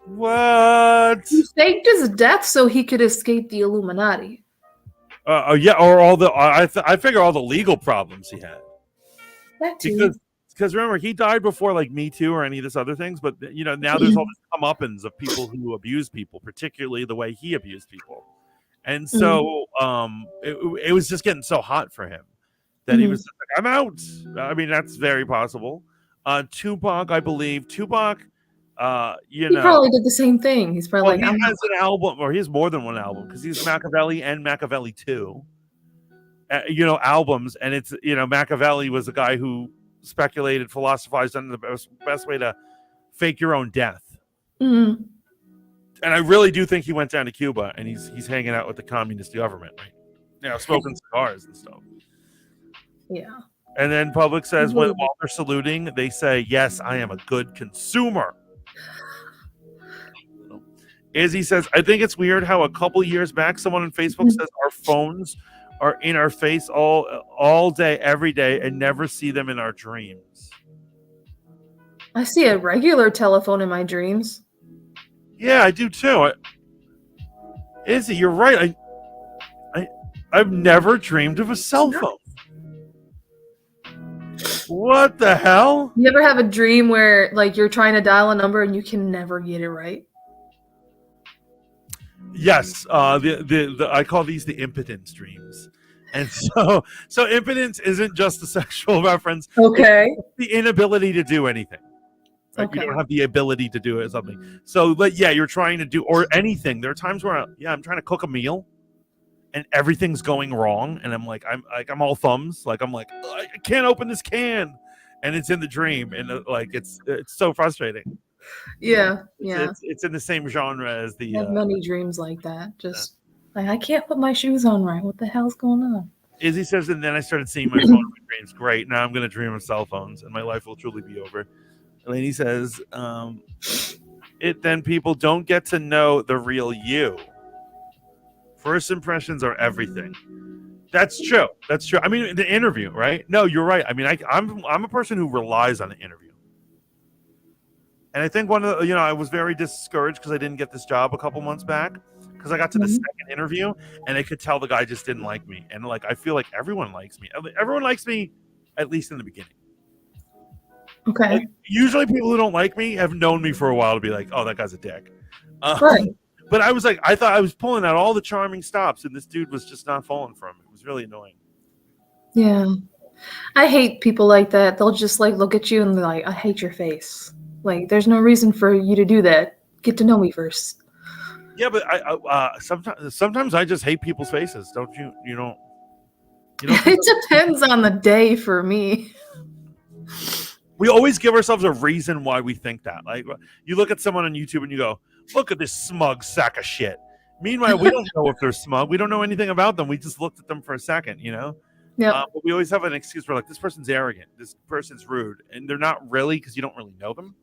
What? He faked his death so he could escape the Illuminati. Yeah, or all the I figure all the legal problems he had. That too. Because remember, he died before like Me Too or any of this other things. But now there's all this comeuppance of people who abuse people, particularly the way he abused people. And so it was just getting so hot for him that he was just like, I'm out. I mean, that's very possible. Tupac, I believe. Tupac, he probably did the same thing. He's probably he has an album, or he has more than one album, because he's Machiavelli and Machiavelli 2. Albums. And it's, Machiavelli was a guy who speculated, philosophized on the best way to fake your own death. Mm-hmm. And I really do think he went down to Cuba and he's hanging out with the communist government, right? Smoking cigars and stuff. Yeah. And then Public says, while they're saluting, they say, yes, I am a good consumer. Izzy says, I think it's weird how a couple years back, someone on Facebook says our phones are in our face all day, every day, and never see them in our dreams. I see a regular telephone in my dreams. Yeah, I do too. Izzy, you're right. I've never dreamed of a cell phone. What the hell? You ever have a dream where like you're trying to dial a number and you can never get it right? Yes, the I call these the impotence dreams, and so impotence isn't just a sexual reference. Okay. It's the inability to do anything. Right? You Okay. don't have the ability to do it or something. So, but yeah, you're trying to do or anything. There are times where I'm trying to cook a meal, and everything's going wrong, and I'm all thumbs. Like I'm like I can't open this can, and it's in the dream, and like it's so frustrating. Yeah. Yeah. It's in the same genre as the. I have many dreams like that. Just like I can't put my shoes on right. What the hell's going on? Izzy says, and then I started seeing my phone in my dreams. Great. Now I'm going to dream of cell phones, and my life will truly be over. Eleni says, then people don't get to know the real you. First impressions are everything. That's true. That's true. I mean, the interview, right? No, you're right. I mean, I'm a person who relies on the interview. And I think I was very discouraged because I didn't get this job a couple months back because I got to the second interview and I could tell the guy just didn't like me. And like, I feel like everyone likes me. Everyone likes me, at least in the beginning. Okay. Like, usually people who don't like me have known me for a while to be like, oh, that guy's a dick. Right. But I was like, I thought I was pulling out all the charming stops and this dude was just not falling for him. It was really annoying. Yeah. I hate people like that. They'll just like look at you and they're like, I hate your face. Like, there's no reason for you to do that. Get to know me first. Yeah, but I sometimes I just hate people's faces. Don't you? You don't. It depends on the day for me. We always give ourselves a reason why we think that. Like, you look at someone on YouTube and you go, "Look at this smug sack of shit." Meanwhile, we don't know if they're smug. We don't know anything about them. We just looked at them for a second, Yeah. But we always have an excuse for like, this person's arrogant, this person's rude, and they're not really because you don't really know them.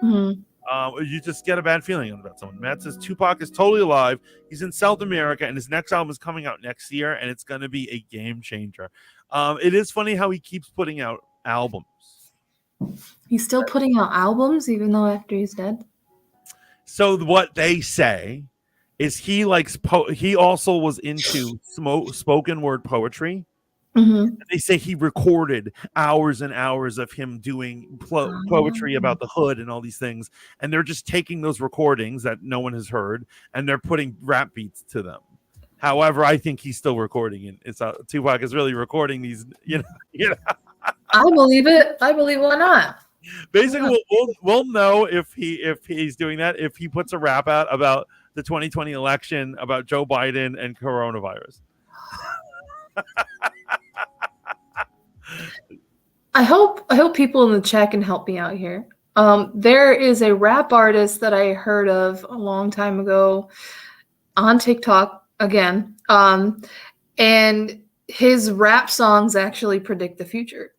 Mm-hmm. You just get a bad feeling about someone. Matt says Tupac is totally alive. He's in South America, and his next album is coming out next year, and it's going to be a game changer. It is funny how he keeps putting out albums. He's still putting out albums even though after he's dead? So what they say is he likes he also was into spoken word poetry. Mm-hmm. They say he recorded hours and hours of him doing poetry about the hood and all these things, and they're just taking those recordings that no one has heard and they're putting rap beats to them. However, I think he's still recording, and it's Tupac is really recording these. I believe it. I believe why not. Basically, we'll know if he's doing that if he puts a rap out about the 2020 election, about Joe Biden and coronavirus. I hope people in the chat can help me out here. There is a rap artist that I heard of a long time ago on TikTok again. And his rap songs actually predict the future.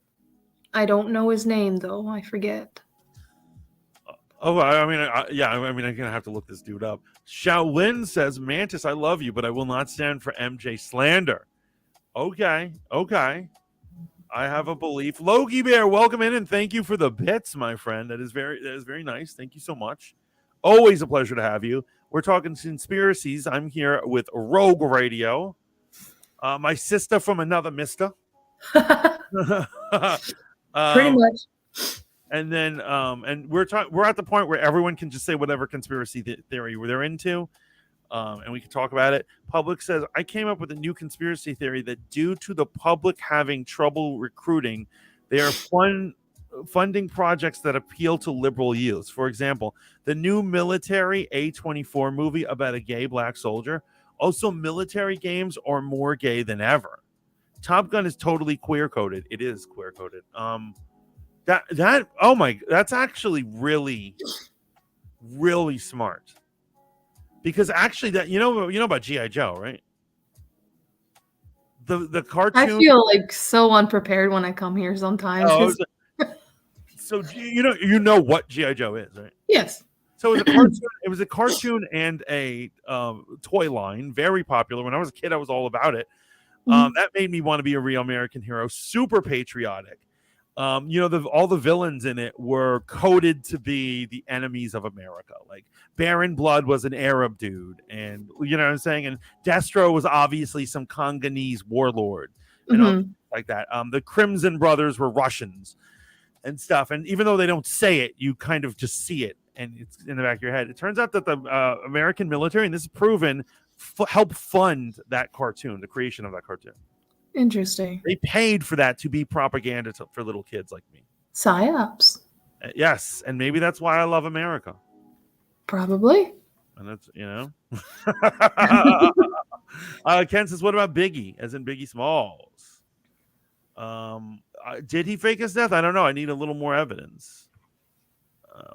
I don't know his name though. I forget. Oh, I'm gonna have to look this dude up. Shaolin says, "Mantis, I love you, but I will not stand for MJ slander." Okay. I have a belief. Logie Bear, welcome in and thank you for the bits, my friend. That is very nice. Thank you so much. Always a pleasure to have you. We're talking conspiracies. I'm here with Rogue Radio, my sister from another mister. Pretty much. And then, and we're at the point where everyone can just say whatever conspiracy theory they're into. And we can talk about it. Public says, I came up with a new conspiracy theory that due to the public having trouble recruiting, they are funding projects that appeal to liberal youths. For example, the new military A24 movie about a gay black soldier. Also, military games are more gay than ever. Top Gun is totally queer-coded. It is queer-coded. That's actually really, really smart. Because actually, that you know about G.I. Joe, right? The cartoon. I feel like so unprepared when I come here sometimes. So you know what G.I. Joe is, right? Yes. So it was a cartoon and a toy line, very popular. When I was a kid, I was all about it. That made me want to be a real American hero, super patriotic. all the villains in it were coded to be the enemies of America. Like Baron Blood was an Arab dude, and you know what I'm saying. And Destro was obviously some Congolese warlord, and all like that. The Crimson Brothers were Russians and stuff. And even though they don't say it, you kind of just see it, and it's in the back of your head. It turns out that the American military, and this is proven, helped fund that cartoon, the creation of that cartoon. Interesting. They paid for that to be propaganda for little kids like me. Psyops. Yes, and maybe that's why I love America. Probably. And that's, Ken says, what about Biggie, as in Biggie Smalls? Did he fake his death? I don't know. I need a little more evidence.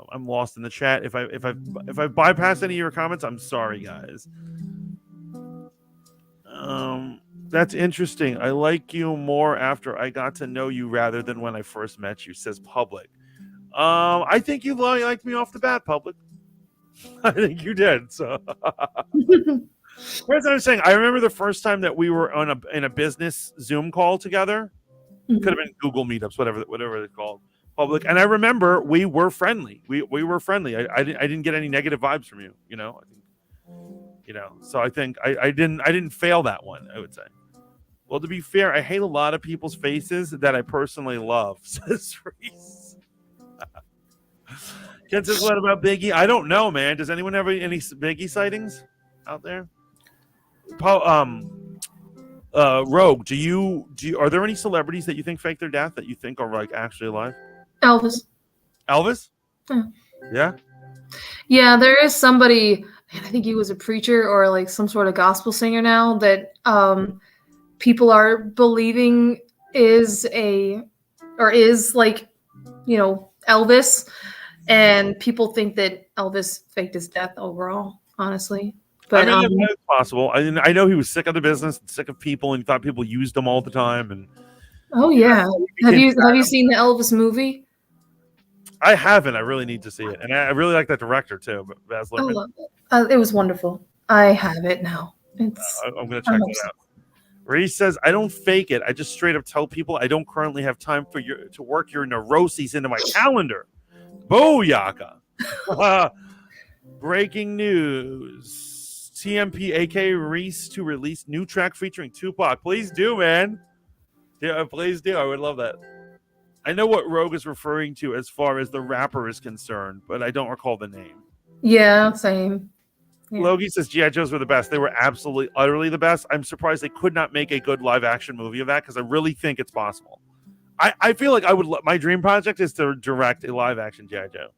I'm lost in the chat. If I bypassed any of your comments, I'm sorry, guys. That's interesting. I like you more after I got to know you rather than when I first met you, says Public. I think you liked me off the bat, Public. I think you did. So here's what I'm saying. I remember the first time that we were in a business Zoom call together. Could have been Google Meetups, whatever they're called. Public. And I remember we were friendly. We were friendly. I didn't get any negative vibes from you. I think, so I think I didn't fail that one, I would say. Well, to be fair, I hate a lot of people's faces that I personally love, says Reese. Ken says, what about Biggie? I don't know, man. Does anyone have any Biggie sightings out there? Rogue, are there any celebrities that you think faked their death that you think are like actually alive? Elvis. Yeah. Yeah, there is somebody, I think he was a preacher or like some sort of gospel singer now, that people are believing is like, Elvis, and people think that Elvis faked his death overall, honestly. But I mean, it's possible. I know he was sick of the business, sick of people, and he thought people used him all the time. And oh yeah, have you seen the Elvis movie? I haven't. I really need to see it, and I really like that director too. But Baz Luhrmann. It was wonderful. I have it now. I'm going to check it out. Reese says, I don't fake it. I just straight up tell people I don't currently have time to work your neuroses into my calendar. Booyaka. Breaking news. TMP, aka Reese, to release new track featuring Tupac. Please do, man. Yeah, please do. I would love that. I know what Rogue is referring to as far as the rapper is concerned, but I don't recall the name. Yeah, same. Yeah. Logie says G.I. Joes were the best. They were absolutely, utterly the best. I'm surprised they could not make a good live action movie of that, because I really think it's possible. I feel like my dream project is to direct a live action G.I. Joe.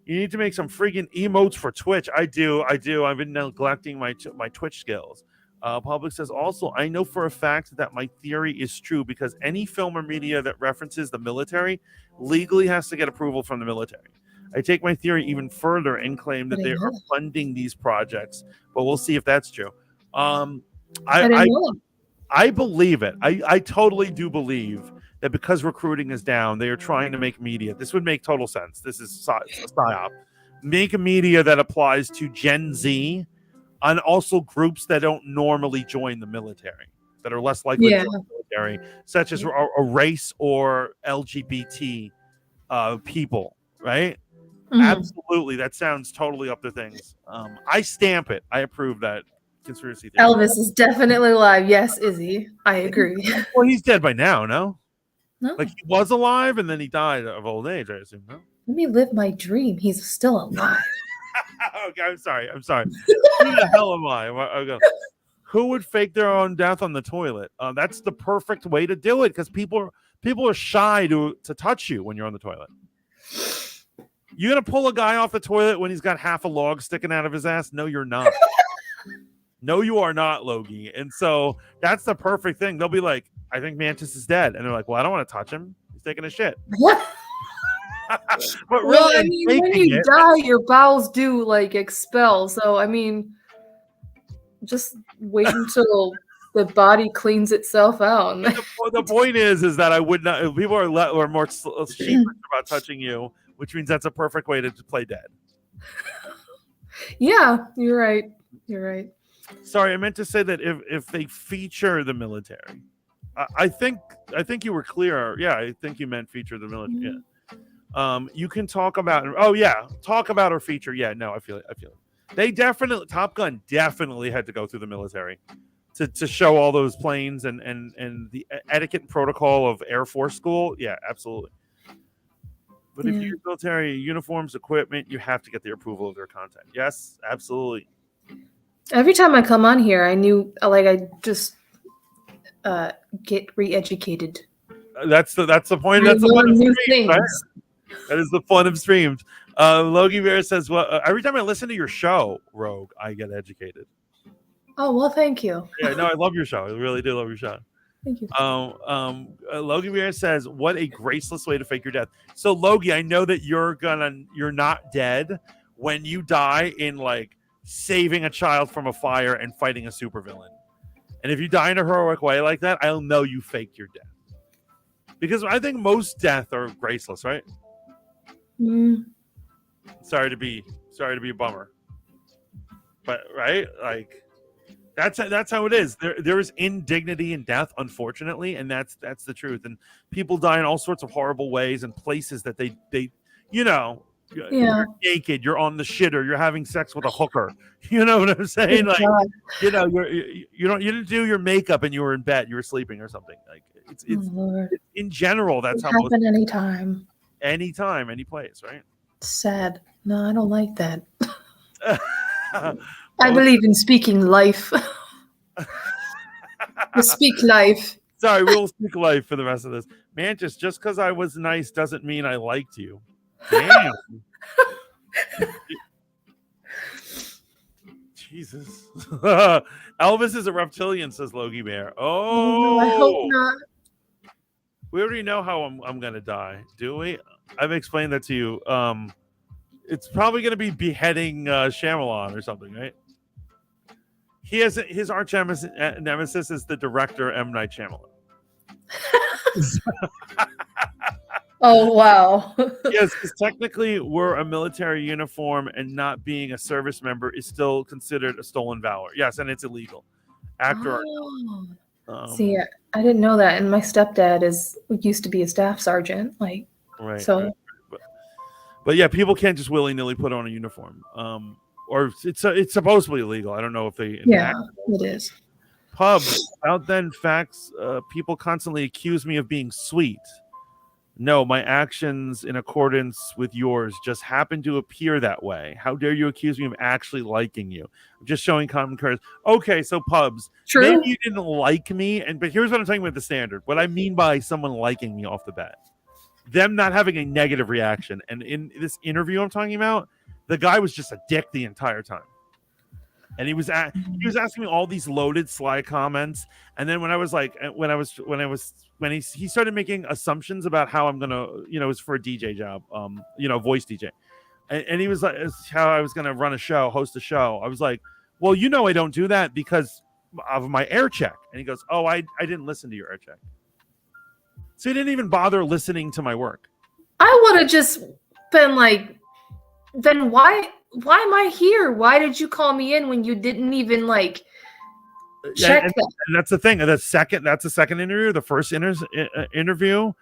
You need to make some freaking emotes for Twitch. I do. I've been neglecting my Twitch skills. Public says, also, I know for a fact that my theory is true, because any film or media that references the military legally has to get approval from the military. I take my theory even further and claim that they are funding these projects, but we'll see if that's true. I believe it. I totally do believe that because recruiting is down, they are trying to make media. This would make total sense. This is a psyop. Make a media that applies to Gen Z and also groups that don't normally join the military, that are less likely to join the military, such as a race or LGBT people, right? Mm-hmm. Absolutely. That sounds totally up to things. I stamp it. I approve that conspiracy theory. Elvis is definitely alive. Yes, Izzy. I agree. Well, he's dead by now, no? Like, he was alive and then he died of old age, I assume, no? Let me live my dream. He's still alive. Okay, I'm sorry. Who the hell am I? Who would fake their own death on the toilet? That's the perfect way to do it, because people are shy to touch you when you're on the toilet. You're going to pull a guy off the toilet when he's got half a log sticking out of his ass? No, you're not. No, you are not, Logie. And so that's the perfect thing. They'll be like, I think Mantis is dead. And they're like, well, I don't want to touch him. He's taking a shit. What? But really, I mean, when you die, your bowels do expel. So, I mean, just wait until the body cleans itself out. The point is that I would not. People are more sheepish about touching you, which means that's a perfect way to play dead. Yeah, you're right. You're right. Sorry, I meant to say that if they feature the military, I think you were clear. Yeah, I think you meant feature the military. Yeah. You can talk about. Oh yeah, talk about or feature. Yeah, no, I feel it. They definitely Top Gun definitely had to go through the military to show all those planes and the etiquette and protocol of Air Force school. Yeah, absolutely. But if you use military uniforms, equipment, you have to get the approval of their content. Yes, absolutely. Every time I come on here, I just get re-educated. That's the point. That's the fun of streams, right? That is the fun of streams. Logie Bear says, "Well, every time I listen to your show, Rogue, I get educated." Oh well, thank you. Yeah, no, I love your show. I really do love your show. Thank you. Logie Bear says, "What a graceless way to fake your death." So Logie, I know that you're not dead when you die in like saving a child from a fire and fighting a supervillain. And if you die in a heroic way like that, I'll know you faked your death. Because I think most death are graceless, right? Sorry to be a bummer, but right, like that's how it is. There is indignity in death, unfortunately, and that's the truth. And people die in all sorts of horrible ways and places that they you're naked, you're on the shitter, you're having sex with a hooker. You know what I'm saying? Like, you didn't do your makeup and you were in bed, you were sleeping or something. Like it's in general, that's how it happen anytime, any place, right? Sad. No, I don't like that. I believe in speaking life. We'll speak life. Sorry, we'll speak life for the rest of this. Mantis, just because I was nice doesn't mean I liked you. Damn. Jesus. Elvis is a reptilian, says Logie Bear. Oh, no, I hope not. We already know how I'm gonna die, do we? I've explained that to you. It's probably gonna be beheading Shyamalan or something, right? He has his arch nemesis is the director M. Night Shyamalan. Oh wow. Yes, because technically we're a military uniform, and not being a service member is still considered a stolen valor. Yes, and it's illegal. See, I didn't know that, and my stepdad used to be a staff sergeant. Like, right. So, right. But yeah, people can't just willy nilly put on a uniform. Or it's supposedly illegal. I don't know if they. Yeah, it is. Pubs out then facts. People constantly accuse me of being sweet. No, my actions in accordance with yours just happen to appear that way. How dare you accuse me of actually liking you? I'm just showing common courtesy. Okay, so Pubs, True. Maybe you didn't like me, but here's what I'm talking about the standard. What I mean by someone liking me off the bat. Them not having a negative reaction. And in this interview I'm talking about, the guy was just a dick the entire time. And he was asking me all these loaded, sly comments. And then when he started making assumptions about how I'm gonna, it was for a DJ job, voice DJ, and he was like, how I was gonna host a show. I was like, well, I don't do that because of my air check. And he goes, oh, I didn't listen to your air check. So he didn't even bother listening to my work. I would have just been like, then why am I here? Why did you call me in when you didn't even check that? And that's the thing. That's the second interview. The first interview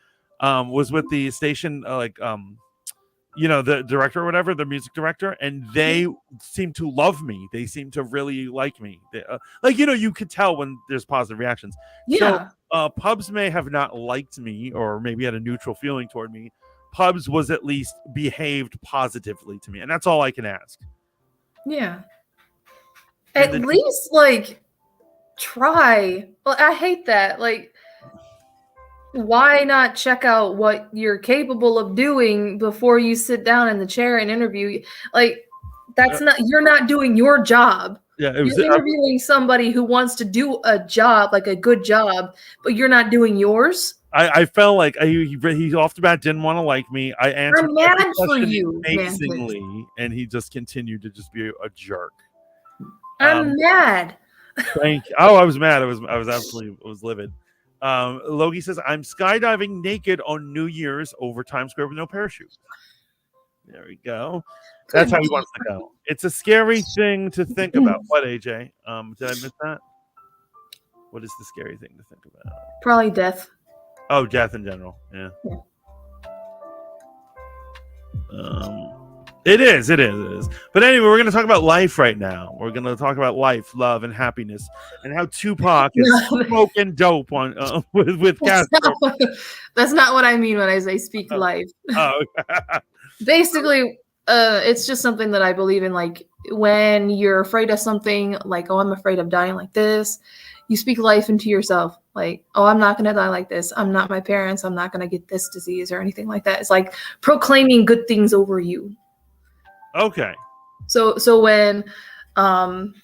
was with the station, the director or whatever, the music director, and they seem to love me. They seem to really like me. You could tell when there's positive reactions. Yeah. So Pubs may have not liked me, or maybe had a neutral feeling toward me. Pubs was at least behaved positively to me, and that's all I can ask. Yeah. At least try. Well, I hate that. Why not check out what you're capable of doing before you sit down in the chair and interview? You're not doing your job. Yeah, you're interviewing somebody who wants to do a job, a good job, but you're not doing yours. I felt like he off the bat didn't want to like me. I answered I'm mad for you, amazingly, and he just continued to just be a jerk. I'm mad. Thank you. Oh, I was mad. I was livid. Logie says, I'm skydiving naked on New Year's over Times Square with no parachute. There we go. That's how he wants to go. It's a scary thing to think about. What, AJ? Did I miss that? What is the scary thing to think about? Probably death. Oh, death in general. Yeah. It is. But anyway, we're going to talk about life right now. We're going to talk about life, love, and happiness, and how Tupac is smoking dope on with Castro. That's not what I mean when I say speak life. Oh. Basically, it's just something that I believe in. Like when you're afraid of something, like, oh, I'm afraid of dying like this, you speak life into yourself. Like, oh, I'm not going to die like this. I'm not my parents. I'm not going to get this disease or anything like that. It's like proclaiming good things over you. Okay. So when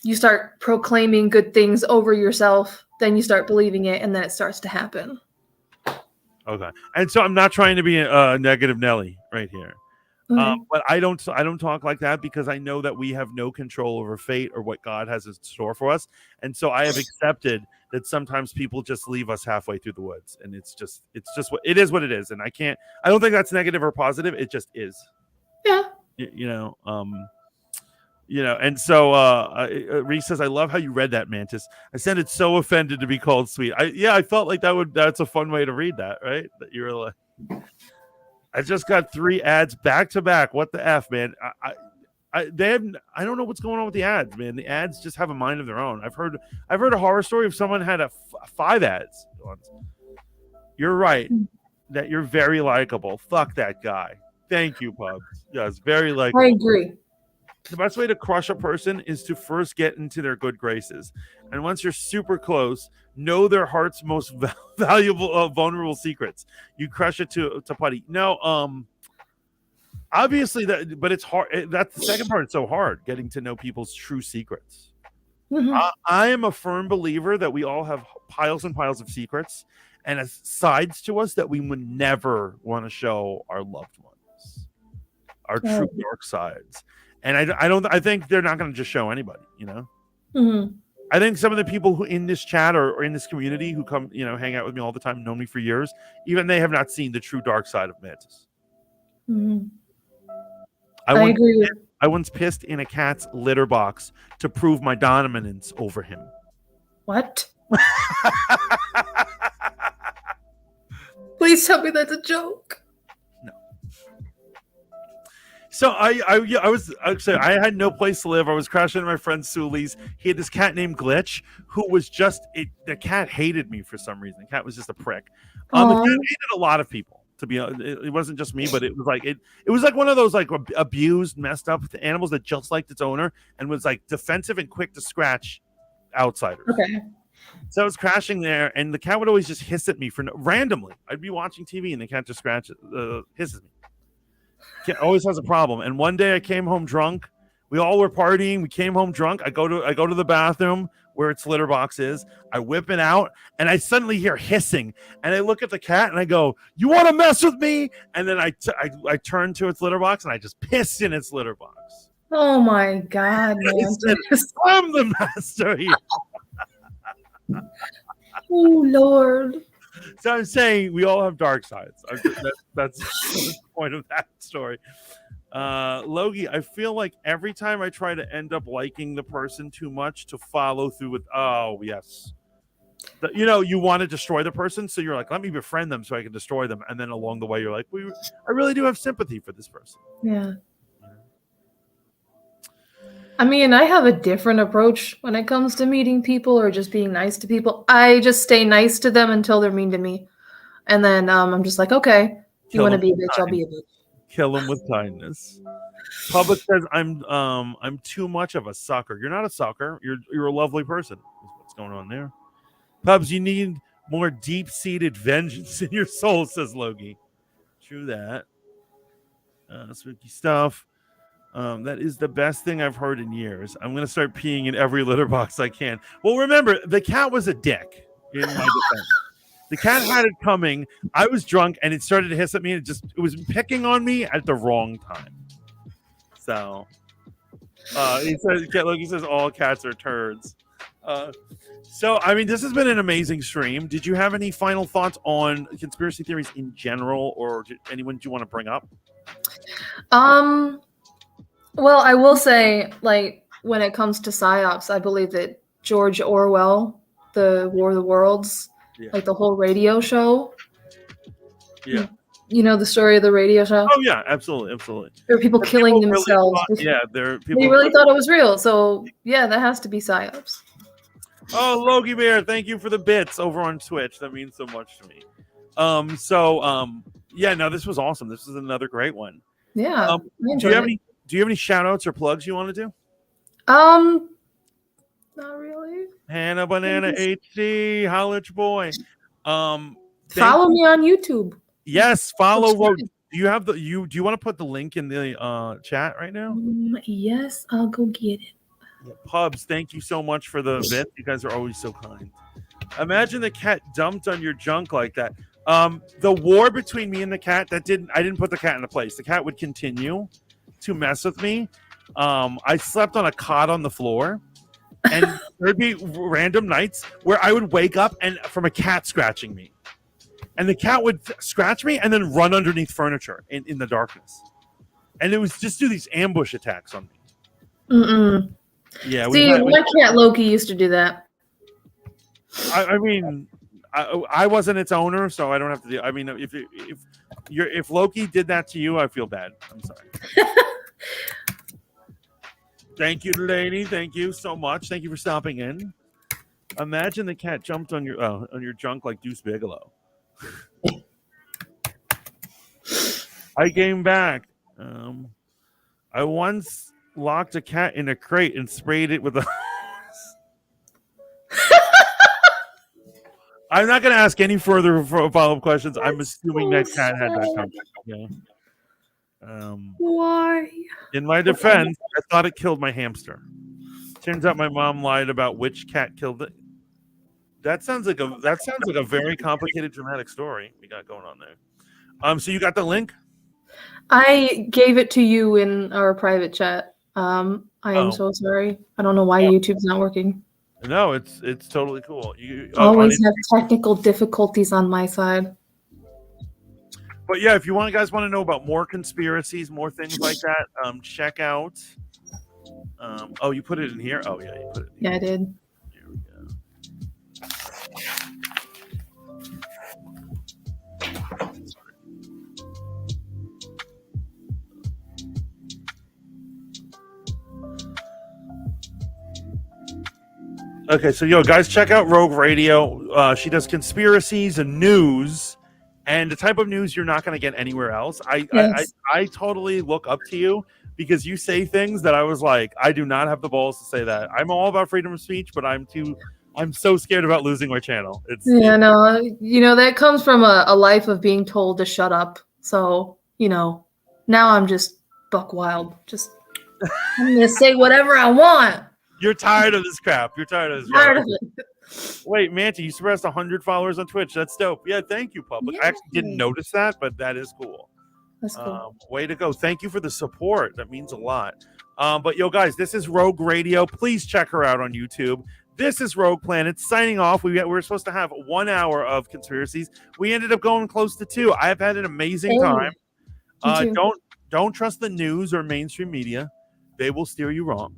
you start proclaiming good things over yourself, then you start believing it, and then it starts to happen. Okay. And so I'm not trying to be a negative Nelly right here. Okay. But I don't talk like that because I know that we have no control over fate or what God has in store for us. And so I have accepted that sometimes people just leave us halfway through the woods, and it's just what it is. And I don't think that's negative or positive. It just is. Yeah. And so Reese says, I love how you read that, Mantis. I sounded so offended to be called sweet. I felt like that's a fun way to read that, right? That you were like, I just got 3 ads back to back. What the F, man? I don't know what's going on with the ads, man. The ads just have a mind of their own. I've heard a horror story of someone had 5 ads once. You're right that you're very likable. Fuck that guy. Thank you, Pubs. Yes, very likable. I agree. The best way to crush a person is to first get into their good graces. And once you're super close, know their heart's most valuable, vulnerable secrets. You crush it to putty. No, obviously but it's hard. That's the second part. It's so hard getting to know people's true secrets. Mm-hmm. I am a firm believer that we all have piles and piles of secrets and sides to us that we would never want to show our loved ones, our true dark sides. And I think they're not going to just show anybody, Mm-hmm. I think some of the people who in this chat or in this community who come, hang out with me all the time, known me for years, even they have not seen the true dark side of Mantis. Mm-hmm. I agree. I once pissed in a cat's litter box to prove my dominance over him. What? Please tell me that's a joke. So I had no place to live. I was crashing at my friend Sully's. He had this cat named Glitch, who was the cat hated me for some reason. The cat was just a prick. The cat hated a lot of people. To be honest, it wasn't just me, but it was like it was like one of those like abused, messed up animals that just liked its owner and was like defensive and quick to scratch outsiders. Okay. So I was crashing there, and the cat would always just hiss at me randomly. I'd be watching TV, and the cat just hisses me. Cat always has a problem. And one day I came home drunk. We all were partying. We came home drunk. I go to the bathroom where its litter box is. I whip it out, and I suddenly hear hissing. And I look at the cat, and I go, "You want to mess with me?" And then I turn to its litter box, and I just pissed in its litter box. Oh my God, man! I'm the master here. Oh Lord. So I'm saying we all have dark sides. That's the point of that story. Logie, I feel like every time I try to end up liking the person too much to follow through with, oh, yes. You want to destroy the person, so you're like, let me befriend them so I can destroy them. And then along the way, you're like, I really do have sympathy for this person. Yeah. I mean, I have a different approach when it comes to meeting people or just being nice to people. I just stay nice to them until they're mean to me. And then I'm just like, okay, you want to be a bitch, I'll be a bitch. Kill them with kindness. Public says I'm too much of a sucker. You're not a sucker. You're a lovely person. Is what's going on there. Pubs, you need more deep-seated vengeance in your soul, says Logie. True that. Spooky stuff. That is the best thing I've heard in years. I'm going to start peeing in every litter box I can. Well, remember, the cat was a dick in my defense. The cat had it coming. I was drunk, and it started to hiss at me. And it was picking on me at the wrong time. So, he says all cats are turds. So, I mean, this has been an amazing stream. Did you have any final thoughts on conspiracy theories in general, or anyone you want to bring up? Well, I will say, like, when it comes to psyops, I believe that George Orwell, the War of the Worlds, Yeah. like the whole radio show. Yeah. You know the story of the radio show? Oh yeah, absolutely. There were people killing People really themselves. thought- yeah, there people. They really thought it was real. So yeah, that has to be psyops. Oh, Logie Bear, thank you for the bits over on Twitch. That means so much to me. Yeah, no, this was awesome. This is another great one. Yeah. Do you have any shout outs or plugs you want to do? Not really. Hannah Banana HC, holla at your boy. Follow me on YouTube. Yes, follow. Do you have do you want to put the link in the chat right now? Yes, I'll go get it. Pubs, thank you so much for the bit. You guys are always so kind. Imagine the cat dumped on your junk like that. The war between me and the cat, I didn't put the cat in a place. The cat would continue to mess with me. I slept on a cot on the floor, and there'd be random nights where I would wake up and from a cat scratching me. And the cat would scratch me and then run underneath furniture in the darkness. And it was just do these ambush attacks on me. Yeah. See, my cat Loki used to do that. I mean, I wasn't its owner, so I don't have to do. I mean, if Loki did that to you, I feel bad. I'm sorry. Thank you, lady. Thank you so much. Thank you for stopping in. Imagine the cat jumped on your junk like Deuce Bigelow. I came back. I once locked a cat in a crate and sprayed it with a. I'm not going to ask any further follow-up questions. I'm assuming that cat had that contact. Yeah. Why? In my defense, I thought it killed my hamster. Turns out my mom lied about which cat killed it. That sounds like a very complicated, dramatic story we got going on there. So you got the link? I gave it to you in our private chat. I am so sorry. I don't know why YouTube's not working. No, it's totally cool. You always have technical difficulties on my side. But yeah, if you guys want to know about more conspiracies, more things like that, check out. Oh, you put it in here? Oh yeah, you put it in here. Yeah, I did. Here we go. Okay, so guys, check out Rogue Radio. She does conspiracies and news, and the type of news you're not going to get anywhere else. I totally look up to you because you say things that I was like, I do not have the balls to say that. I'm all about freedom of speech, but I'm so scared about losing my channel. That comes from a life of being told to shut up. So, now I'm just buck wild. I'm going to say whatever I want. You're tired of this crap. Tired of it. Wait, Manti, you surpassed 100 followers on Twitch. That's dope. Yeah, thank you, public. I actually didn't notice that, but that is cool. That's cool. Way to go. Thank you for the support. That means a lot. But guys, this is Rogue Radio. Please check her out on YouTube. This is Rogue Planet signing off. We were supposed to have 1 hour of conspiracies. We ended up going close to 2. I have had an amazing time. Don't trust the news or mainstream media. They will steer you wrong.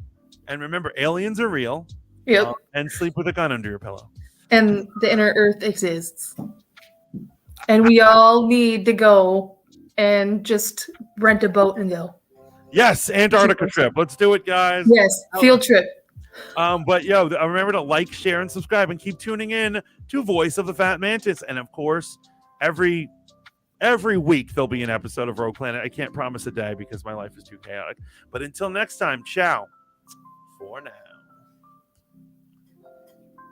And remember, aliens are real. Yep. And sleep with a gun under your pillow. And the inner Earth exists. And we all need to go and just rent a boat and go. Yes, Antarctica trip. Let's do it, guys. Yes, field trip. But remember to like, share, and subscribe, and keep tuning in to Voice of the Fat Mantis. And of course, every week there'll be an episode of Rogue Planet. I can't promise a day because my life is too chaotic. But until next time, ciao for now.